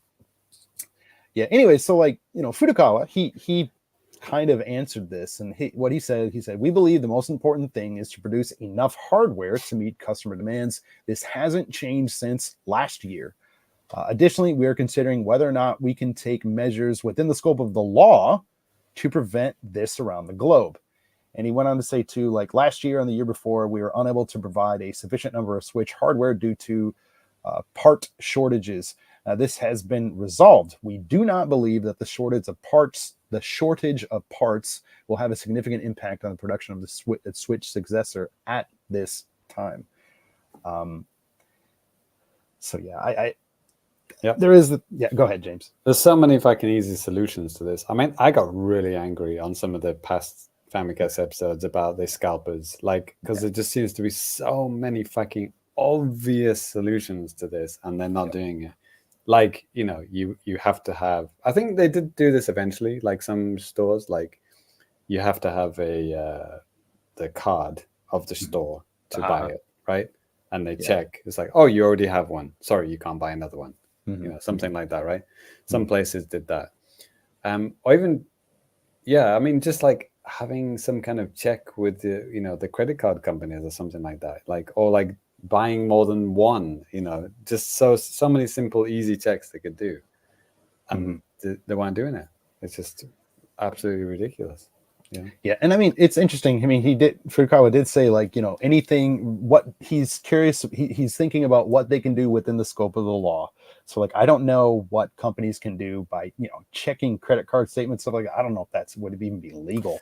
yeah, anyway, so like, Furukawa, he kind of answered this, and he said, we believe the most important thing is to produce enough hardware to meet customer demands. This hasn't changed since last year. Additionally, we are considering whether or not we can take measures within the scope of the law to prevent this around the globe. And he went on to say too, like last year and the year before, we were unable to provide a sufficient number of Switch hardware due to part shortages. This has been resolved. We do not believe that the shortage of parts will have a significant impact on the production of the Switch successor at this time. So yeah, there is go ahead, James. There's so many fucking easy solutions to this. I mean, I got really angry on some of the past Famicast episodes about the scalpers, like, because there just seems to be so many fucking obvious solutions to this, and they're not doing it. Like, you have to have, I think they did do this eventually, like some stores, like you have to have the card of the store to buy it, right? And they check, it's like, oh, you already have one, sorry, you can't buy another one. Something like that, right? Some places did that. Or even, I mean, just like having some kind of check with the credit card companies or something like that, like, or like buying more than one, just so many simple, easy checks they could do, and they weren't doing it. It's just absolutely ridiculous. Yeah, and I mean, it's interesting. I mean, Furukawa did say, like, anything, what he's curious, he's thinking about what they can do within the scope of the law. So, like, I don't know what companies can do by, checking credit card statements, stuff like that. I don't know if that's would even be legal.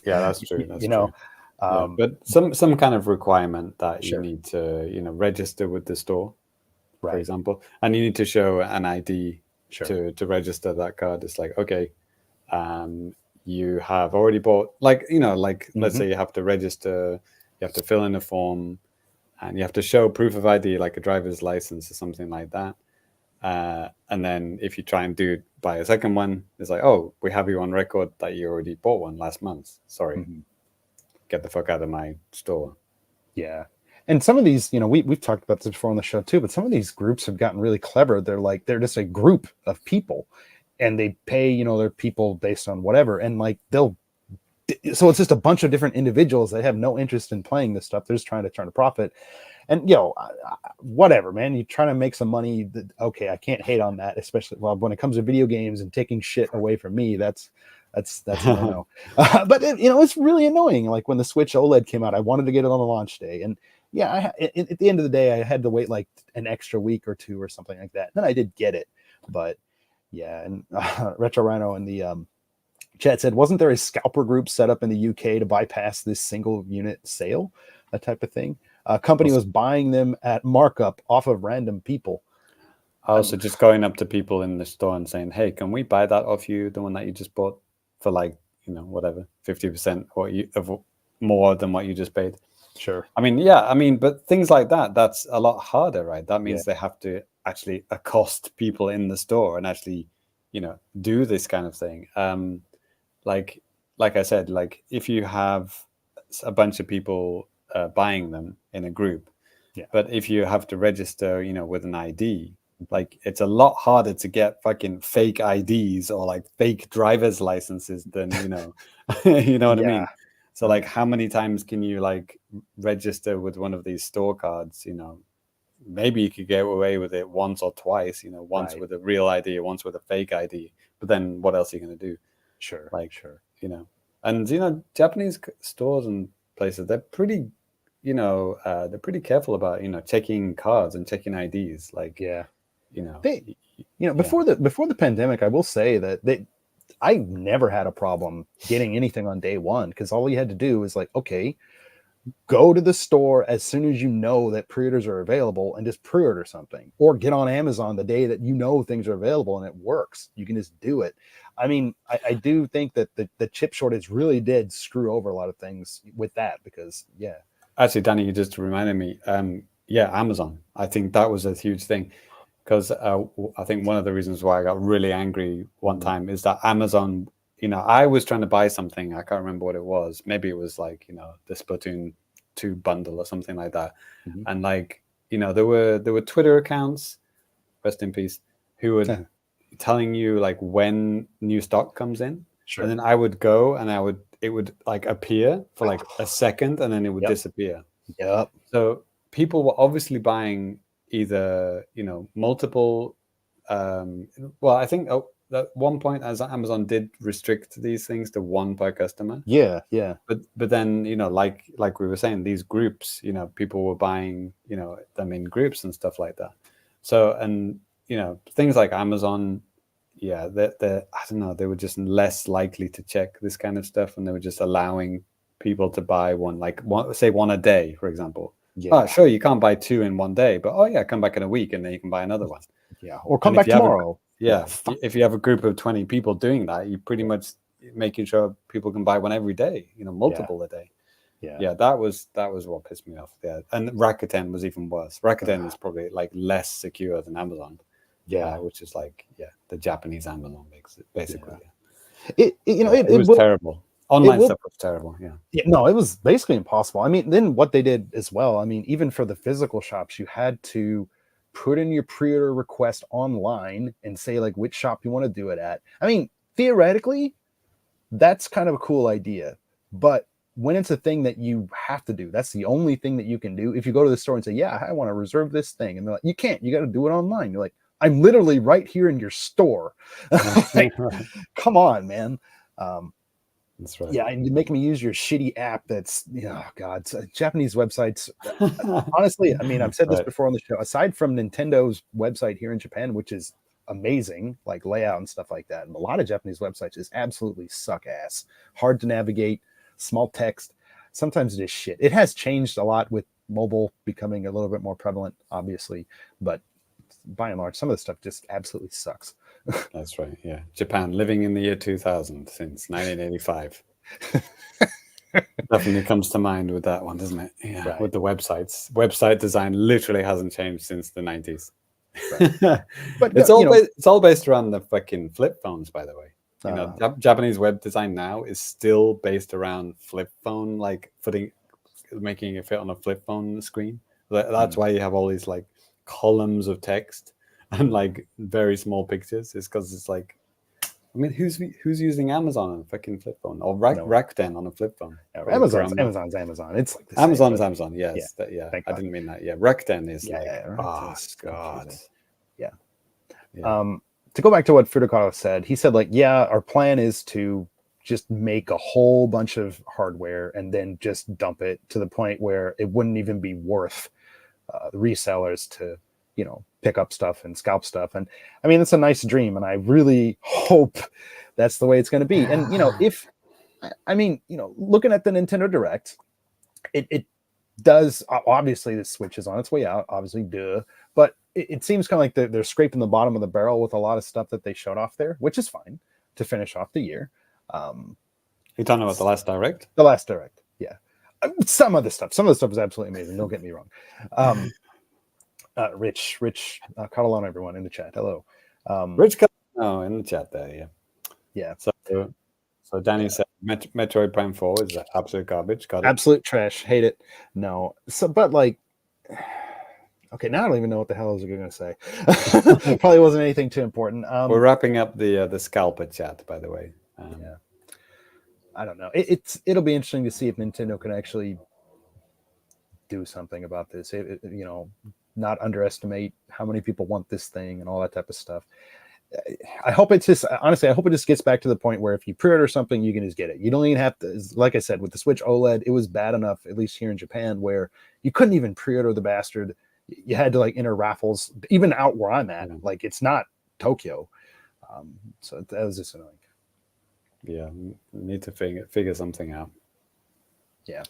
Yeah, that's true. That's true. But some kind of requirement that you need to, register with the store, for example, and you need to show an ID to register that card. It's like, okay, you have already bought, like, let's say you have to register, you have to fill in a form, and you have to show proof of ID, like a driver's license or something like that. And then if you try and buy a second one, it's like, oh, we have you on record that you already bought one last month. Sorry, get the fuck out of my store. Yeah. And some of these, we've talked about this before on the show too, but some of these groups have gotten really clever. They're just a group of people. and they pay, you know, their people based on whatever, and like so it's just a bunch of different individuals that have no interest in playing this stuff. They're just trying to turn a profit. And whatever, man, you're trying to make some money. Okay, I can't hate on that, especially when it comes to video games and taking shit away from me. That's a no. But it's really annoying. Like when the Switch OLED came out, I wanted to get it on the launch day, and at the end of the day, I had to wait like an extra week or two or something like that. Then I did get it, but yeah. And Retro Rhino in the chat said, wasn't there a scalper group set up in the UK to bypass this single unit sale, that type of thing? A company was buying them at markup off of random people. Also, just going up to people in the store and saying, "Hey, can we buy that off you? The one that you just bought for like, whatever, 50% more than what you just paid." Sure. I mean, but things like that's a lot harder, right? That means they have to actually accost people in the store and actually, do this kind of thing. Like I said, like if you have a bunch of people buying them in a group, but if you have to register, with an ID, like it's a lot harder to get fucking fake IDs or like fake driver's licenses than, you know what I mean? So like how many times can you like register with one of these store cards, maybe you could get away with it once or twice, once with a real ID, once with a fake ID, but then what else are you going to do? Sure. And Japanese stores and places, they're pretty, they're pretty careful about, checking cards and checking IDs. Like, before the pandemic, I will say that I never had a problem getting anything on day one, because all you had to do is like, okay, go to the store as soon as you know that pre-orders are available and just pre-order something, or get on Amazon the day that things are available and it works. You can just do it. I mean, I do think that the chip shortage really did screw over a lot of things with that, because Actually, Danny, you just reminded me. Amazon. I think that was a huge thing, because I think one of the reasons why I got really angry one time is that Amazon, I was trying to buy something. I can't remember what it was. Maybe it was like, the Splatoon 2 bundle or something like that. Mm-hmm. And like, there were Twitter accounts, rest in peace, who were telling you like when new stock comes in. Sure. And then I would go and it would like appear for like a second and then it would disappear. Yep. So people were obviously buying either, multiple, I think at one point, as Amazon did restrict these things to one per customer. Yeah. But then, like we were saying, these groups, people were buying, them in groups and stuff like that. So, and, things like Amazon, I don't know, they were just less likely to check this kind of stuff, and they were just allowing people to buy one a day, for example. Yeah. Sure, you can't buy 2 in one day, but come back in a week and then you can buy another one. Yeah, or come back tomorrow. If you have a group of 20 people doing that, you're pretty much making sure people can buy one every day, multiple a day. Yeah, that was what pissed me off. Yeah, and Rakuten was even worse. Rakuten is probably like less secure than Amazon. Yeah, which is like the Japanese Amazon basically. Yeah. It was terrible. Online stuff was terrible. Yeah, no, it was basically impossible. I mean, then what they did as well, I mean, even for the physical shops, you had to put in your pre-order request online and say like which shop you want to do it at. I mean, theoretically, that's kind of a cool idea, but when it's a thing that you have to do, that's the only thing that you can do. If you go to the store and say, I want to reserve this thing, and they're like, you can't, you got to do it online. You're like, I'm literally right here in your store. Like, come on, man. That's right. Yeah, and you make me use your shitty app. That's Japanese websites. Honestly, I mean, I've said this before on the show. Aside from Nintendo's website here in Japan, which is amazing, like layout and stuff like that, and a lot of Japanese websites just absolutely suck ass. Hard to navigate, small text. Sometimes it is shit. It has changed a lot with mobile becoming a little bit more prevalent, obviously, but by and large, some of the stuff just absolutely sucks. That's right. Yeah. Japan living in the year 2000 since 1985. Definitely comes to mind with that one, doesn't it? Yeah. Right. With the websites. Website design literally hasn't changed since the 90s. Right. But it's all based around the fucking flip phones, by the way. Japanese web design now is still based around flip phone, like making it fit on a flip phone screen. That's why you have all these like columns of text and like very small pictures. Is because it's like I mean, who's using Amazon on a fucking flip phone or No. Rakuten on a flip phone? Yeah, Or Amazon's Grandma. Amazon. It's like the same, Amazon's but- Amazon. Yes, yeah. thank I God. didn't mean that. Yeah, Rakuten is Yeah, like, yeah, oh Rakuten's god. confusing. Yeah. Yeah. To go back to what Fukubukuro said, he said, like, yeah, our plan is to just make a whole bunch of hardware and then just dump it to the point where it wouldn't even be worth the resellers to, pick up stuff and scalp stuff. And I mean, it's a nice dream, and I really hope that's the way it's going to be. And looking at the Nintendo Direct, it does, obviously the Switch is on its way out, obviously, duh, but it seems kind of like they're scraping the bottom of the barrel with a lot of stuff that they showed off there, which is fine to finish off the year. You're talking about the last Direct? The last Direct, yeah. Some of the stuff is absolutely amazing, don't get me wrong. Rich Catalano, everyone in the chat, hello. Rich Catalano in the chat there, yeah. So Danny said Metroid Prime 4 is absolute garbage. Got it. Absolute trash. Hate it. No. So, but like, okay, now I don't even know what the hell I was going to say. Probably wasn't anything too important. We're wrapping up the scalper chat, by the way. Yeah. I don't know. It'll be interesting to see if Nintendo can actually do something about this. Not underestimate how many people want this thing and all that type of stuff. I hope it just gets back to the point where if you pre-order something, you can just get it. You don't even have to, like I said, with the Switch OLED, it was bad enough, at least here in Japan, where you couldn't even pre-order the bastard. You had to like enter raffles, even out where I'm at. Like, it's not Tokyo. So that was just annoying. Yeah, need to figure something out. Yeah.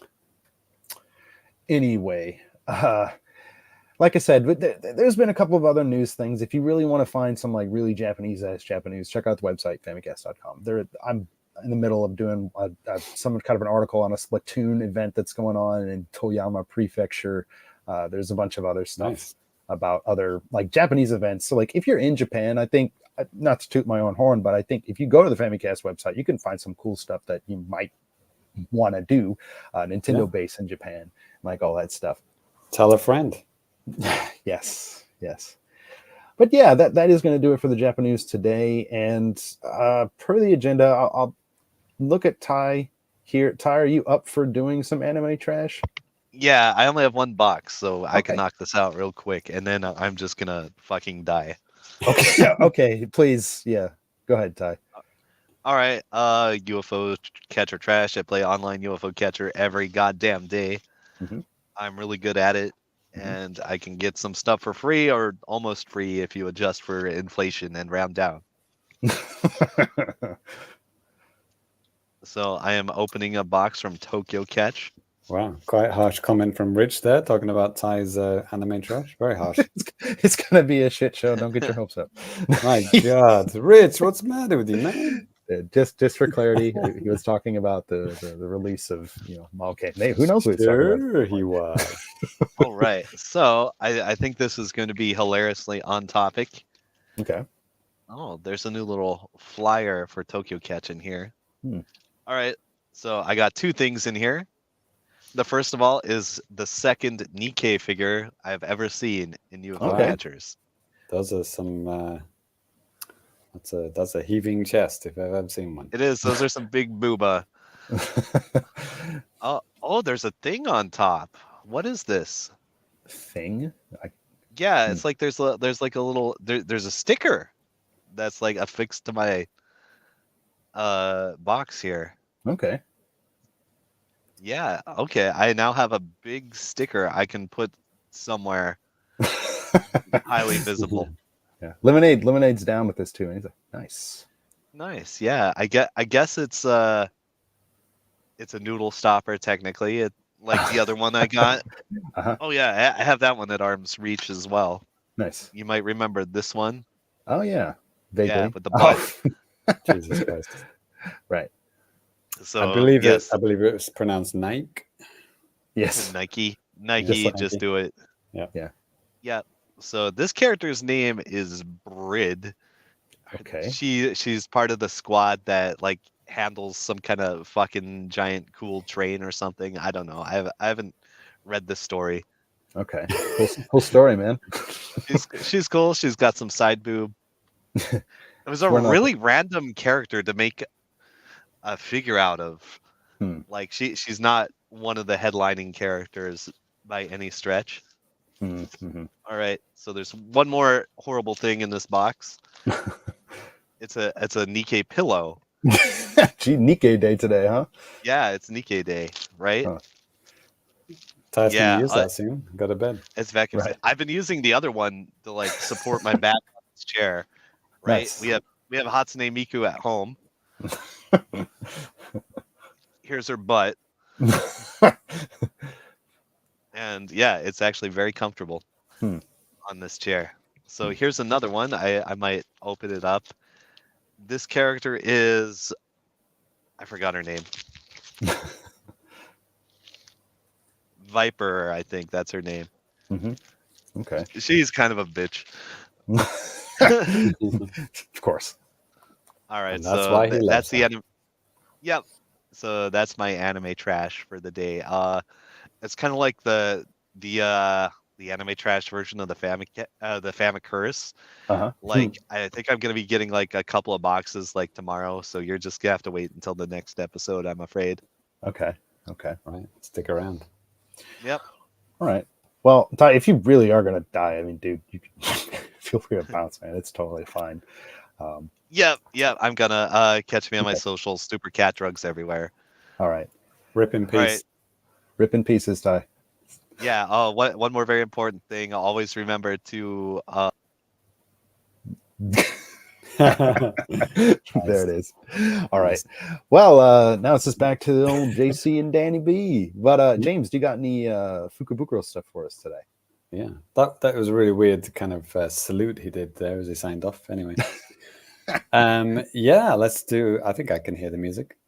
Anyway, like I said, there's been a couple of other news things. If you really want to find some like really Japanese news, check out the website famicast.com. I'm in the middle of doing some kind of an article on a Splatoon event that's going on in Toyama Prefecture. There's a bunch of other stuff about other like Japanese events. So like if you're in Japan, I think, not to toot my own horn, but I think if you go to the Famicast website, you can find some cool stuff that you might want to do. Nintendo base in Japan, like all that stuff. Tell a friend. Yes. But yeah, that is going to do it for the JAPANews today. And per the agenda, I'll look at Ty here. Ty, are you up for doing some anime trash? Yeah, I only have one box, so I can knock this out real quick, and then I'm just gonna fucking die. Okay. Okay, please. Yeah. Go ahead, Ty. All right. UFO catcher trash. I play online UFO catcher every goddamn day. Mhm. I'm really good at it, and I can get some stuff for free or almost free if you adjust for inflation and round down. So I am opening a box from Tokyo Catch. Wow, quite harsh comment from Rich there, talking about Ty's anime trash. Very harsh. It's gonna be a shit show. Don't get your hopes up. My God, Rich, what's the matter with you, man? Just for clarity, he was talking about the release of okay. Who knows what he's talking about? Sure, he was. All right. So I think this is going to be hilariously on topic. Okay. Oh, there's a new little flyer for Tokyo Catch in here. Hmm. All right. So I got two things in here. The first of all is the second Nikke figure I've ever seen in UFO Catchers. Those are some. That's a heaving chest if I've ever seen one. It is. Those are some big booba. Oh, there's a thing on top. What is this? Thing? Yeah, it's like there's like a little there's a sticker that's like affixed to my box here. Okay. Yeah, okay. I now have a big sticker I can put somewhere highly visible. Yeah. Lemonade's down with this too. And he's like, nice. Nice. Yeah. I guess it's a noodle stopper technically. It like the other one I got. Uh-huh. Oh yeah, I have that one at arm's reach as well. Nice. You might remember this one. Oh yeah. Vaguely. Yeah, with the butt. Jesus Christ. Right. So I believe yes. it was pronounced Nike. Yes. Nike, like just Nike. do it. Yeah. So this character's name is Brid. Okay. She's part of the squad that like handles some kind of fucking giant cool train or something. I don't know. I haven't read this story. Okay. Cool story, man. She's cool. She's got some side boob. It was a We're not- really random character to make a figure out of. Like she's not one of the headlining characters by any stretch. Mm-hmm. All right, so there's one more horrible thing in this box. It's a Nikke pillow. Gee, Nikke Day today, huh? Yeah, it's Nikke Day, right? Huh. Ty's Yeah, gonna use that soon. Go to bed. It's vacuum. Right. I've been using the other one to like support my back on this chair. Right? Nice. We have Hatsune Miku at home. Here's her butt. And yeah, it's actually very comfortable on this chair. So here's another one. I might open it up. This character is, I forgot her name. Viper, I think that's her name. Okay. She's kind of a bitch. Of course. All right, And that's so why he loves that's the her. anime. Yep. So that's my anime trash for the day. It's kind of like the anime trash version of the Famicast. Like I think I'm gonna be getting like a couple of boxes like tomorrow, so you're just gonna have to wait until the next episode, I'm afraid. Okay. All right, stick around. Yep. All right. Well, Ty, if you really are gonna die, I mean, dude, you can feel free to bounce, man. It's totally fine. Yep. I'm gonna catch me on my socials. Super cat drugs everywhere. All right. Rip in peace. All right. Rip in pieces, Ty. Yeah. One more very important thing. Always remember to. There it is. All right. Well, now it's just back to the old JC and Danny B. But James, do you got any Fukubukuro stuff for us today? Yeah, that was a really weird kind of salute he did there as he signed off. Anyway, yeah, let's do. I think I can hear the music.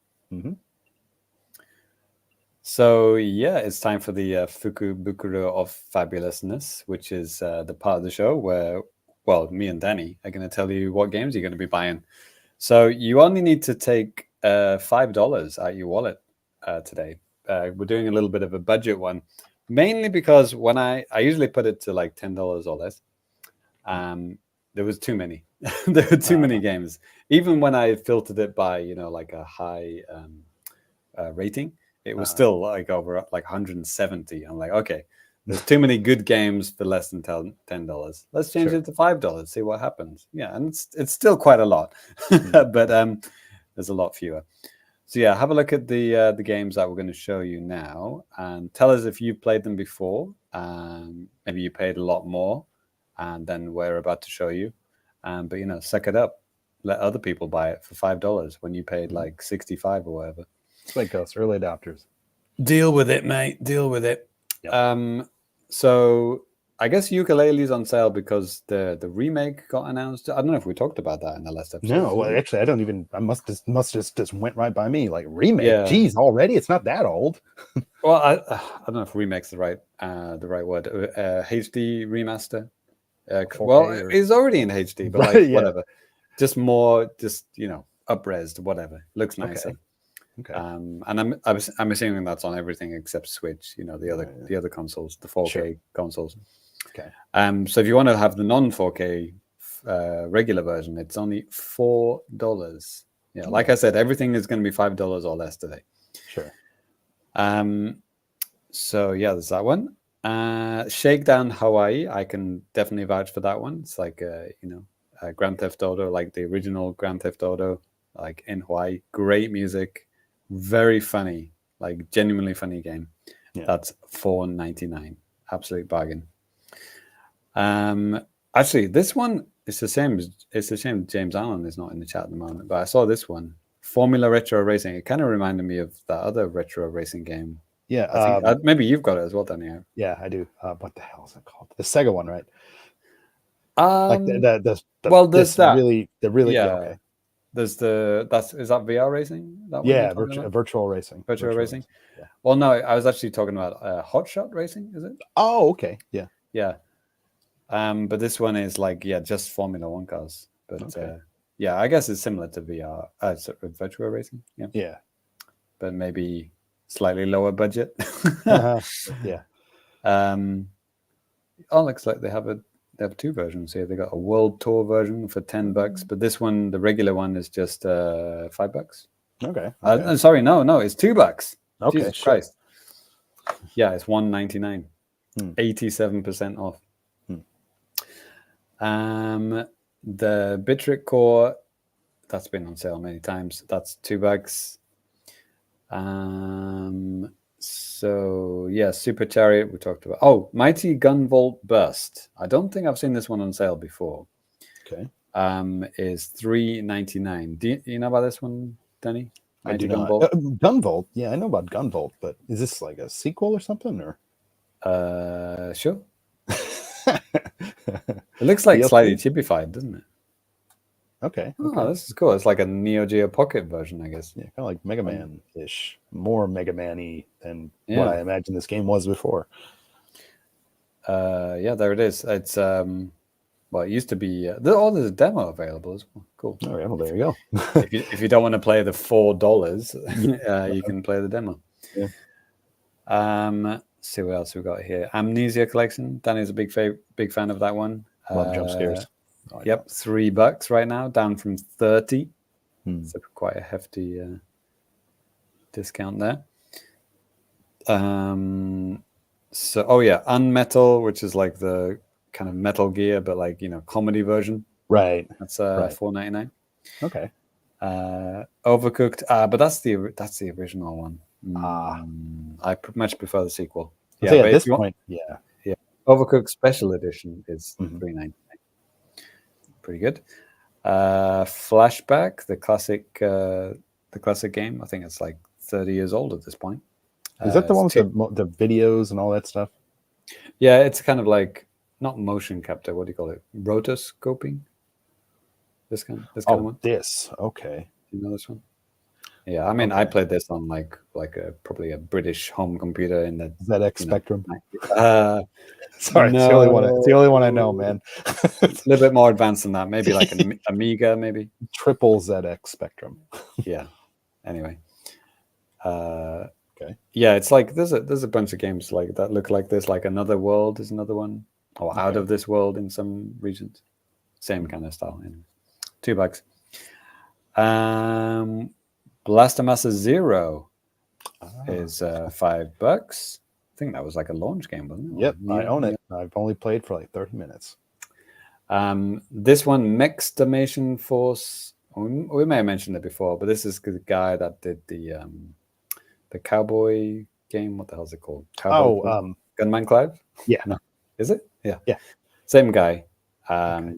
So yeah, it's time for the Fukubukuro of Fabulousness, which is the part of the show where, well, me and Danny are going to tell you what games you're going to be buying. So you only need to take $5 out your wallet today. We're doing a little bit of a budget one, mainly because when I usually put it to like $10 or less, there was too many. There were too many games. Even when I filtered it by, like a high rating, it was still like over like 170. I'm like, okay, there's too many good games for less than $10. Let's change it to $5. See what happens. Yeah, and it's still quite a lot, but there's a lot fewer. So yeah, have a look at the games that we're going to show you now, and tell us if you've played them before. Maybe you paid a lot more, and then we're about to show you. But suck it up. Let other people buy it for $5 when you paid like 65 or whatever. It's like us, early adopters. Deal with it, mate. Deal with it. Yep. So I guess Ukulele's on sale because the remake got announced. I don't know if we talked about that in the last episode. No, well, actually, I don't even. I must just went right by me. Like remake. Yeah. Geez, already? It's not that old. Well, I don't know if remake's the right word. HD remaster. Well, it's already in HD, but Right, like yeah. whatever. Just more, up-resed, whatever. Looks nicer. Okay. And I'm assuming that's on everything except Switch. The other consoles, the 4K consoles. Okay. So if you want to have the non-4K regular version, it's only $4. Yeah, like I said, everything is going to be $5 or less today. Sure. So yeah, there's that one. Shakedown Hawaii, I can definitely vouch for that one. It's like Grand Theft Auto, like the original Grand Theft Auto, like in Hawaii. Great music, very funny, like genuinely funny game. Yeah. That's $4.99, absolute bargain. Actually, this one it's a shame James Allen is not in the chat at the moment, but I saw this one, Formula Retro Racing. It kind of reminded me of that other retro racing game. Yeah, I think, maybe you've got it as well, Danny. Yeah, I do. What the hell is it called? The Sega one, right? Like there's that. Really yeah. Okay. There's is that VR racing? Yeah, virtual racing. Virtual racing. Yeah. Well, no, I was actually talking about Hot Shot Racing. Is it? Oh, okay. Yeah. Yeah. But this one is like just Formula One cars. But yeah, I guess it's similar to VR. Virtual racing. Yeah. Yeah. But maybe slightly lower budget. Yeah. Looks like they have They have two versions here. They got a world tour version for $10, but this one, the regular one, is just $5. Okay. Sorry, no, it's $2. Okay, Jesus shit. Christ. Yeah, it's $1.99. 87% off. The Bitrate Core, that's been on sale many times. That's $2. So yeah, Super Chariot we talked about. Oh, Mighty Gunvolt Burst. I don't think I've seen this one on sale before. Okay. Is $3.99. Do you know about this one, Danny? I do Mighty not. Gunvolt? Gunvolt. Yeah, I know about Gunvolt, but is this like a sequel or something? Or Sure. It looks like DLC? slightly chibified, doesn't it? Okay. Oh, this is cool. It's like a Neo Geo Pocket version, I guess. Yeah, kind of like Mega Man-ish. More Mega Man-y than Yeah. what I imagined this game was before. Yeah, there it is. It's well, it used to be. There's a demo available as well. Cool. Oh, yeah, well, there you go. If you don't want to play the $4, you can play the demo. Yeah. See what else we got here. Amnesia Collection. Danny's a big fan of that one. Love jump scares. Yep, $3 right now, down from 30. So quite a hefty discount there. So Unmetal, which is like the kind of Metal Gear, but like comedy version. Right. That's $4.99. Okay. Overcooked, but that's the original one. I much prefer the sequel. Yeah, so at this point, yeah. Overcooked Special Edition is $3.99. Pretty good. Flashback, the classic game. I think it's like 30 years old at this point. Is that the one with the videos and all that stuff? Yeah, it's kind of like not motion capture. What do you call it? Rotoscoping. This kind of one. This. Okay. You know this one? Yeah, I mean, I played this on like probably a British home computer in the ZX Spectrum. Sorry, no. It's the only one I know, man. It's a little bit more advanced than that. Maybe like an Amiga, maybe. Triple ZX Spectrum. Yeah. Anyway. Okay. Yeah, it's like there's a bunch of games like that look like this. Like Another World is another one, or Out of This World in some regions. Same kind of style. Anyway. $2. Blaster Master Zero is $5. I think that was like a launch game, wasn't it? Yep, I own it. I've only played for like 30 minutes. This one, Mexdamation Force. We may have mentioned it before, but this is the guy that did the cowboy game. What the hell is it called? Gunman Clive? Yeah. No. Is it? Yeah. Yeah. Same guy.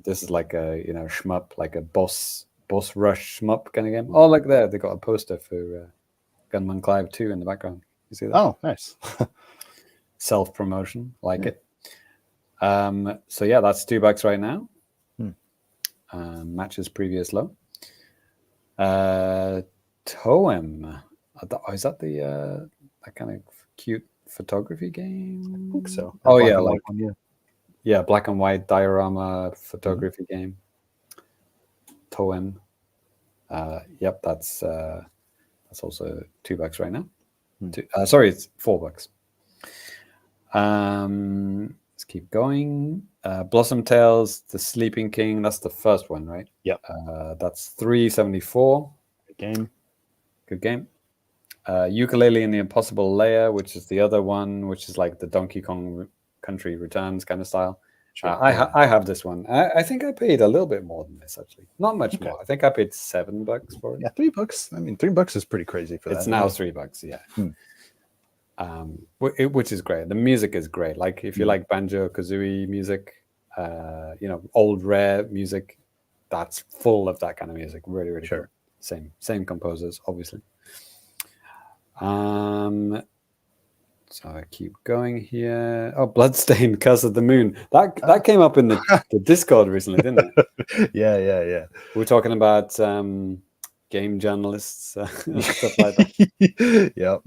This is like a shmup, like a boss rush shmup kind of game. Oh, look there, they got a poster for Gunman Clive 2 in the background. You see that? Oh, nice. Self-promotion, like it. So yeah, that's $2 right now. Matches previous low. Toem. Is that the that kind of cute photography game? I think so. Oh yeah, like black and white diorama photography game. Toem. Yep, that's also $2 right now. Sorry, it's $4. Let's keep going. Blossom Tales, The Sleeping King. That's the first one, right? Yep. That's $3.74. Good game. Ukulele and the Impossible Layer, which is the other one, which is like the Donkey Kong Country Returns kind of style. Sure. I have this one. I think I paid a little bit more than this, actually. Not much more. I think I paid $7 for it. Yeah, $3. I mean, $3 is pretty crazy for that. It's now $3, yeah. Which is great. The music is great. Like if you like Banjo Kazooie music, old rare music, that's full of that kind of music. Really, really sure. Cool. Same composers, obviously. So I keep going here. Oh, Bloodstained Curse of the Moon. That came up in the Discord recently, didn't it? Yeah. We're talking about game journalists, stuff like that. Yep.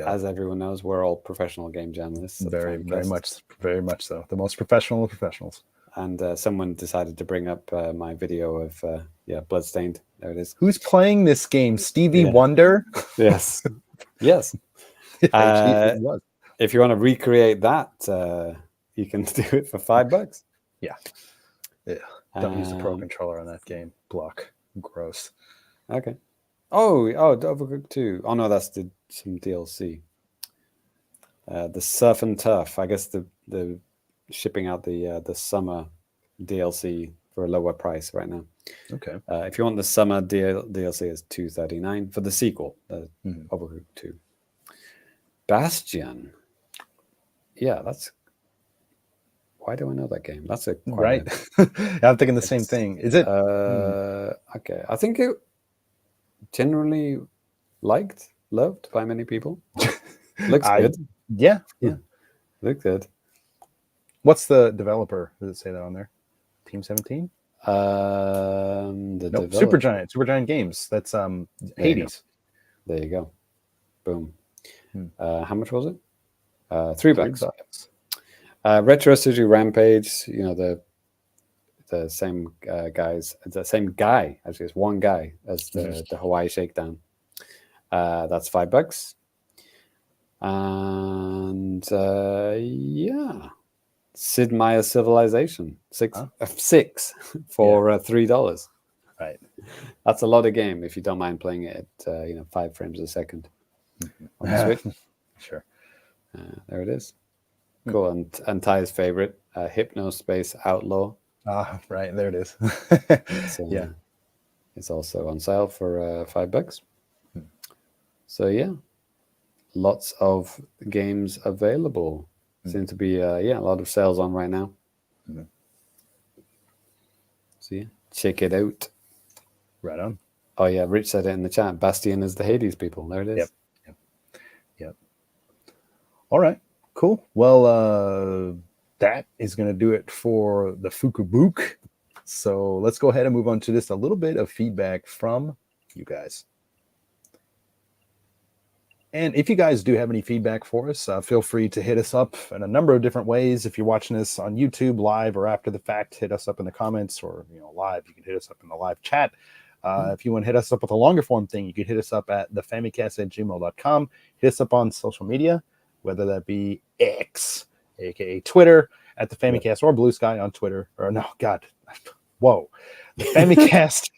As everyone knows, we're all professional game journalists. Very much so. The most professional of professionals. And someone decided to bring up my video of Bloodstained. There it is. Who's playing this game? Stevie Wonder? Yes. Yes. If you want to recreate that, you can do it for $5. Yeah. Don't use the Pro controller on that game. Block. Gross. Okay. Oh, Overcooked 2. Oh no, that's some DLC. The Surf and Turf. I guess the shipping out the summer DLC for a lower price right now. Okay. If you want the summer DLC, is $2.39 for the sequel, Overcooked 2. Bastion. Yeah, that's. Why do I know that game? That's right. I'm thinking the same thing. Is it? Okay. I think it generally loved by many people. Looks good. Yeah. Look good. What's the developer? Does it say that on there? Team 17? Nope, Supergiant Games. That's Hades. There you go. Boom. How much was it? $3. Retro City Rampage, the same guys, the same guy, actually it's one guy as the Hawaii Shakedown. That's $5. And Sid Meier's Civilization, six for $3. Right. That's a lot of game if you don't mind playing it at 5 frames a second on the Switch. Sure. There it is. Cool. And Ty's favorite, Hypnospace Outlaw. Right. There it is. Yeah. It's also on sale for $5. So yeah, lots of games available. Seem to be a lot of sales on right now. So yeah, check it out. Right on. Oh yeah, Rich said it in the chat. Bastion is the Hades people. There it is. Yep. All right. Cool. Well, that is going to do it for the Fukubukuro. So let's go ahead and move on to just a little bit of feedback from you guys. And if you guys do have any feedback for us, feel free to hit us up in a number of different ways. If you're watching this on YouTube live or after the fact, hit us up in the comments, or live. You can hit us up in the live chat. If you want to hit us up with a longer form thing, you can hit us up at thefamicast@gmail.com. Hit us up on social media, whether that be X, aka Twitter, at the Famicast, or Blue Sky on Twitter. Or no, God, whoa, the Famicast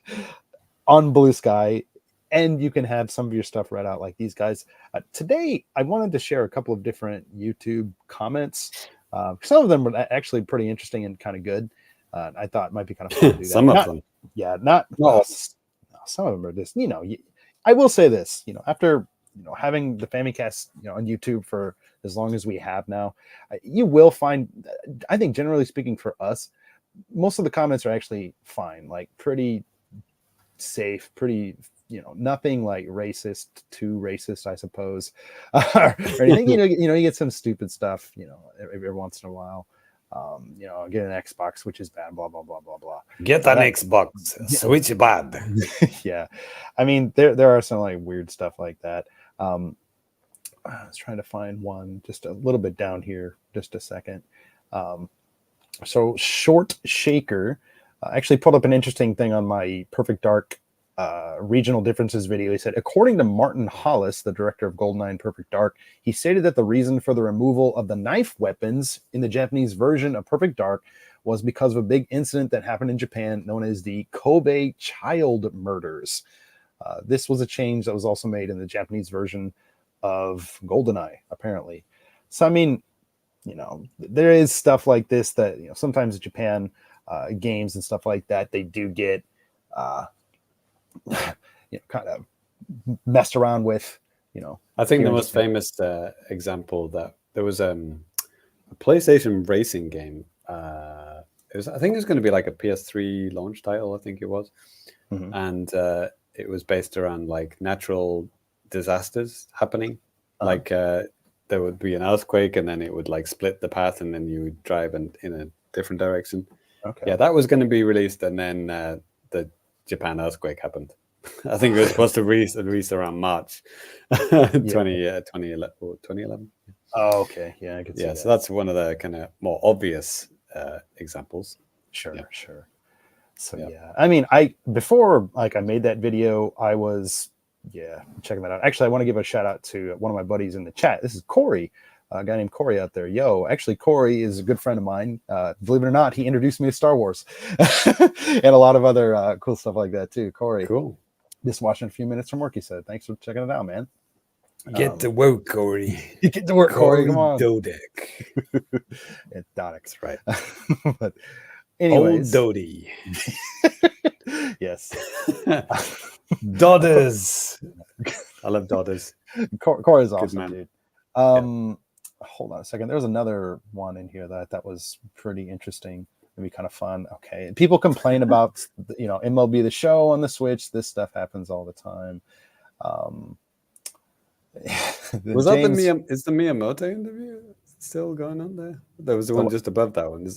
on Blue Sky. And you can have some of your stuff read out like these guys. Today, I wanted to share a couple of different YouTube comments. Some of them were actually pretty interesting and kind of good. I thought it might be kind of fun to do that. Some of them. Yeah, not some of them are just, I will say this, after, having the Famicast, on YouTube for as long as we have now, you will find, I think generally speaking for us, most of the comments are actually fine, like pretty safe, pretty, nothing like too racist, I suppose, or anything. You get some stupid stuff, every once in a while. Get an Xbox, which is bad, blah blah blah blah blah. Get an Xbox, Switch bad. Yeah, I mean there are some like weird stuff like that. I was trying to find one just a little bit down here, just a second. So Short Shaker actually pulled up an interesting thing on my Perfect Dark regional differences video. He said, according to Martin Hollis, the director of GoldenEye and Perfect Dark, he stated that the reason for the removal of the knife weapons in the Japanese version of Perfect Dark was because of a big incident that happened in Japan known as the Kobe child murders. This was a change that was also made in the Japanese version of GoldenEye, apparently. So, I mean, there is stuff like this that, sometimes Japan games and stuff like that, they do get kind of messed around with, I think the most famous example that there was a PlayStation racing game. I think it was going to be like a PS3 launch title. I think it was, and it was based around like natural disasters happening. Like there would be an earthquake, and then it would like split the path, and then you would drive in a different direction. Okay. Yeah, that was going to be released, and then the Japan earthquake happened. I think it was supposed to release around March 2011. Oh, okay. Yeah, I could see that. So that's one of the kind of more obvious examples. Sure. So yeah, I mean, before I made that video, I was checking that out. Actually, I want to give a shout out to one of my buddies in the chat. This is Corey. a guy named Corey out there. Yo, actually, Corey is a good friend of mine. Believe it or not, he introduced me to Star Wars and a lot of other cool stuff like that too. Corey, Cool. just watching a few minutes from work. He said, "Thanks for checking it out, man." Get to work, Corey. You get to work, Corey. Come on. Dodek. It's Dodek's. That's right. But Old anyways, Dodie. yes, Dodders. I love daughters. Corey's awesome, man. dude. Hold on a second. There was another one in here that I thought was pretty interesting. Maybe kind of fun. Okay, people complain about MLB The Show on the Switch. This stuff happens all the time. Was that is the Miyamoto interview still going on there? There was the one just above that one.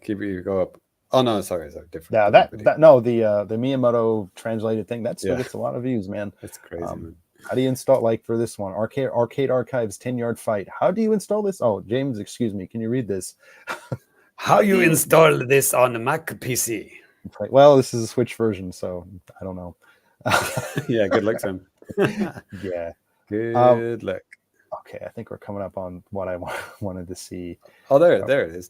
Keep you go up. Oh no, sorry, different. Yeah, the Miyamoto translated thing that still gets a lot of views, man. It's crazy, man. How do you install, like for this one, Arcade Archives 10-yard fight? How do you install this? Oh, James, excuse me, can you read this? How you install this on a Mac PC? Well, this is a Switch version, so I don't know. Yeah, good luck to him. Yeah. Good luck. Okay, I think we're coming up on what I wanted to see. Oh, there it is.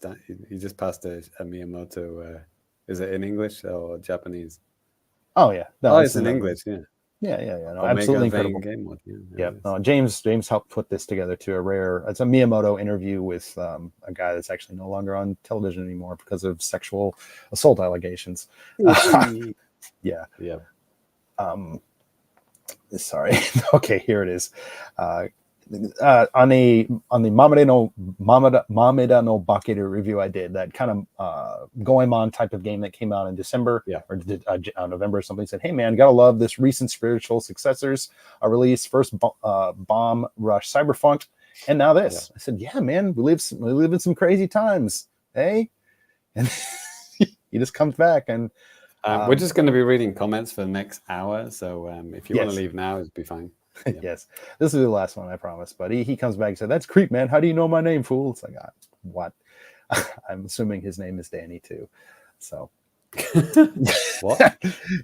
He just passed a Miyamoto. Is it in English or Japanese? Oh yeah, no, it's in English. Yeah. Yeah. No, absolutely incredible. Game mode. Yeah. James helped put this together to It's a Miyamoto interview with a guy that's actually no longer on television anymore because of sexual assault allegations. Yeah. Sorry. Okay, here it is. On the Mameda no Bakeru review I did, that kind of Goemon type of game that came out in December or November or something, said, hey man, gotta love this recent spiritual successors release, first Bomb Rush Cyberpunk, and now this. I said, yeah man, we live in some crazy times, hey? And he just comes back and we're just going to be reading comments for the next hour, so if you want to leave now, it'd be fine. Yeah. Yes, this is the last one, I promise. But he comes back and said, "That's Creep, man. How do you know my name, fool?" It's like, what? I'm assuming his name is Danny too. So, what?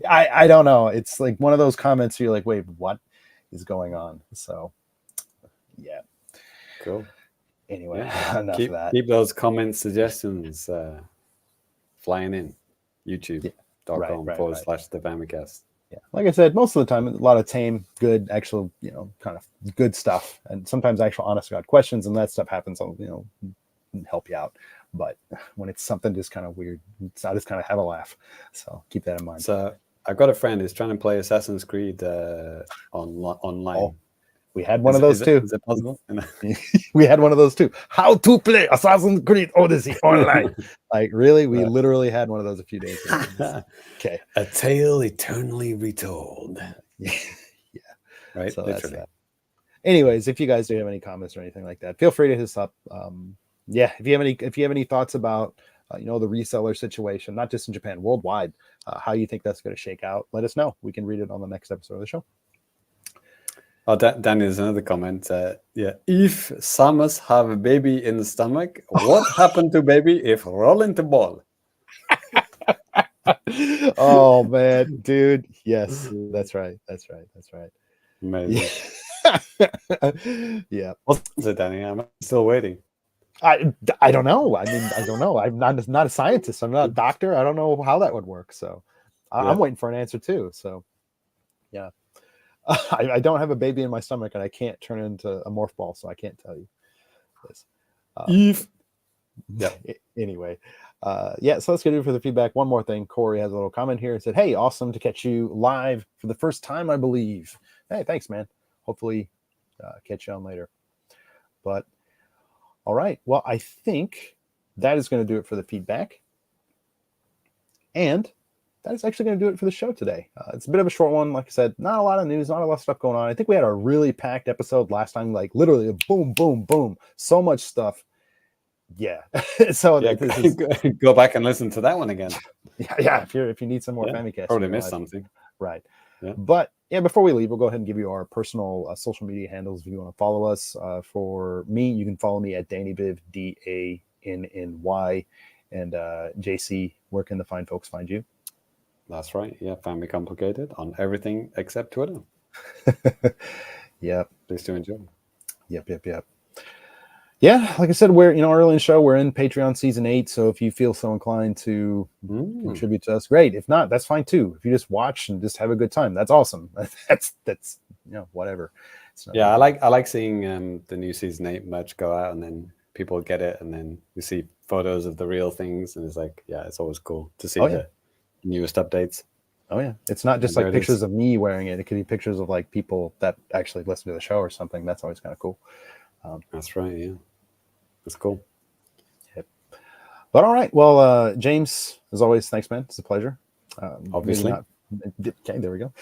I don't know. It's like one of those comments where you're like, "Wait, what is going on?" So, yeah, cool. Anyway, enough of that. Keep those comment suggestions flying in. YouTube.com/the Famicast. Yeah, like I said, most of the time, a lot of tame, good, actual, kind of good stuff, and sometimes actual honest to God questions, and that stuff happens. Help you out. But when it's something just kind of weird, I just kind of have a laugh. So keep that in mind. So I've got a friend who's trying to play Assassin's Creed online. Oh, we had one of those too. Is it possible? We had one of those too. How to play Assassin's Creed Odyssey online? Like really, we literally had one of those a few days ago. Okay, a tale eternally retold. Yeah, right. So that's that. Anyways, if you guys do have any comments or anything like that, feel free to hit us up. If you have any thoughts about the reseller situation, not just in Japan, worldwide, how you think that's going to shake out, let us know. We can read it on the next episode of the show. Oh, Danny, there's another comment. If Samus have a baby in the stomach, what happened to baby if rolling the ball? Oh man, dude. Yes, that's right. Amazing. Yeah. What's it, Danny? I'm still waiting. I don't know. I mean, I don't know. I'm not a scientist. I'm not a doctor. I don't know how that would work. So I'm waiting for an answer too. So yeah. I don't have a baby in my stomach, and I can't turn into a morph ball, so I can't tell you this. Anyway, so let's get into for the feedback. One more thing. Corey has a little comment here and said, "Hey, awesome to catch you live for the first time, I believe." Hey, thanks, man. Hopefully, catch you on later. But all right. Well, I think that is going to do it for the feedback, and that is actually going to do it for the show today. It's a bit of a short one. Like I said, not a lot of news, not a lot of stuff going on. I think we had a really packed episode last time, like literally a boom, boom, boom. So much stuff. Yeah. So go back and listen to that one again. Yeah. If you need some more Famicast. Probably missed something. Right. Yeah. But before we leave, we'll go ahead and give you our personal social media handles if you want to follow us. For me, you can follow me at DannyBiv, DANNY. And JC, where can the fine folks find you? That's right. Yeah, Family Complicated on everything except Twitter. Yep. Please do enjoy. Yep. Yeah, like I said, we're early in the show. We're in Patreon season 8, so if you feel so inclined to contribute to us, great. If not, that's fine too. If you just watch and just have a good time, that's awesome. That's whatever. Yeah, I like seeing the new season 8 merch go out, and then people get it, and then you see photos of the real things, and it's like, yeah, it's always cool to see the newest updates. Oh yeah, it's not just like pictures of me wearing it. It could be pictures of like people that actually listen to the show or something. That's always kind of cool. That's right. Yeah, that's cool. Yep. But all right, well, James, as always, thanks, man. It's a pleasure. Obviously. Okay, there we go.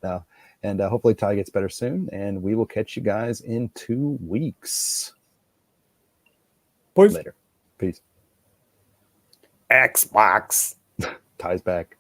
No, and hopefully Ty gets better soon, and we will catch you guys in 2 weeks. Peace. Later. Peace. Xbox. Ty's back.